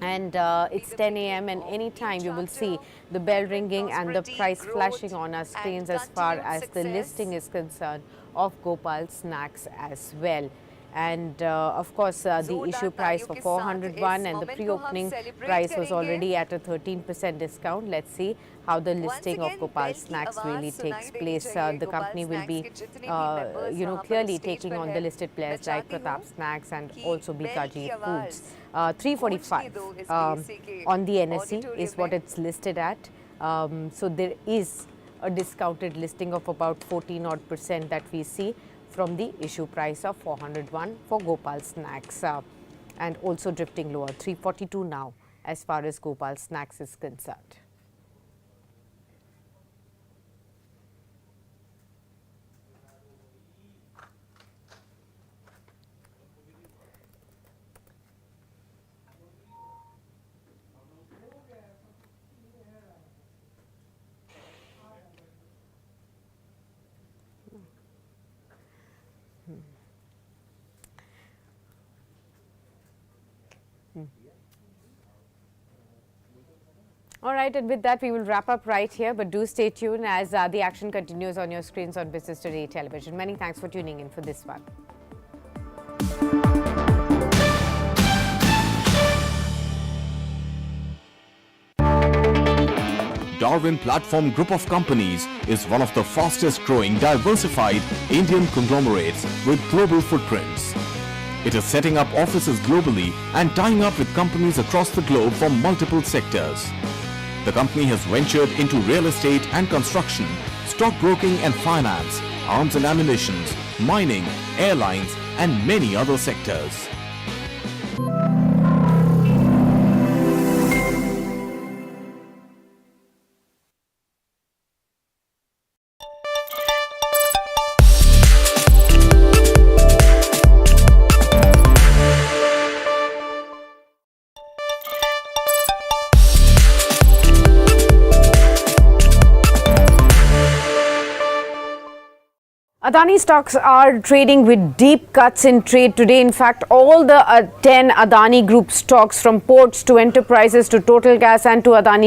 and it's 10 a.m. and anytime you will see the bell ringing and the price flashing on our screens as far as the listing is concerned of Gopal Snacks as well. And of course, the issue price for 401 and the pre-opening price was already at a 13% discount. Let's see how the listing of Gopal Snacks really takes place. The company will be, clearly taking on the listed players like Pratap Snacks and also BKG Foods. 345 on the NSE is what it's listed at. So there is a discounted listing of about 14% that we see from the issue price of 401 for Gopal Snacks, and also drifting lower, 342 now as far as Gopal Snacks is concerned. All right, and with that, we will wrap up right here. But do stay tuned as the action continues on your screens on Business Today television. Many thanks for tuning in for this one. Darwin Platform Group of Companies is one of the fastest growing diversified Indian conglomerates with global footprints. It is setting up offices globally and tying up with companies across the globe from multiple sectors. The company has ventured into real estate and construction, stockbroking and finance, arms and ammunition, mining, airlines and many other sectors. Adani stocks are trading with deep cuts in trade today. In fact, all the 10 Adani Group stocks, from ports to enterprises to Total Gas and to Adani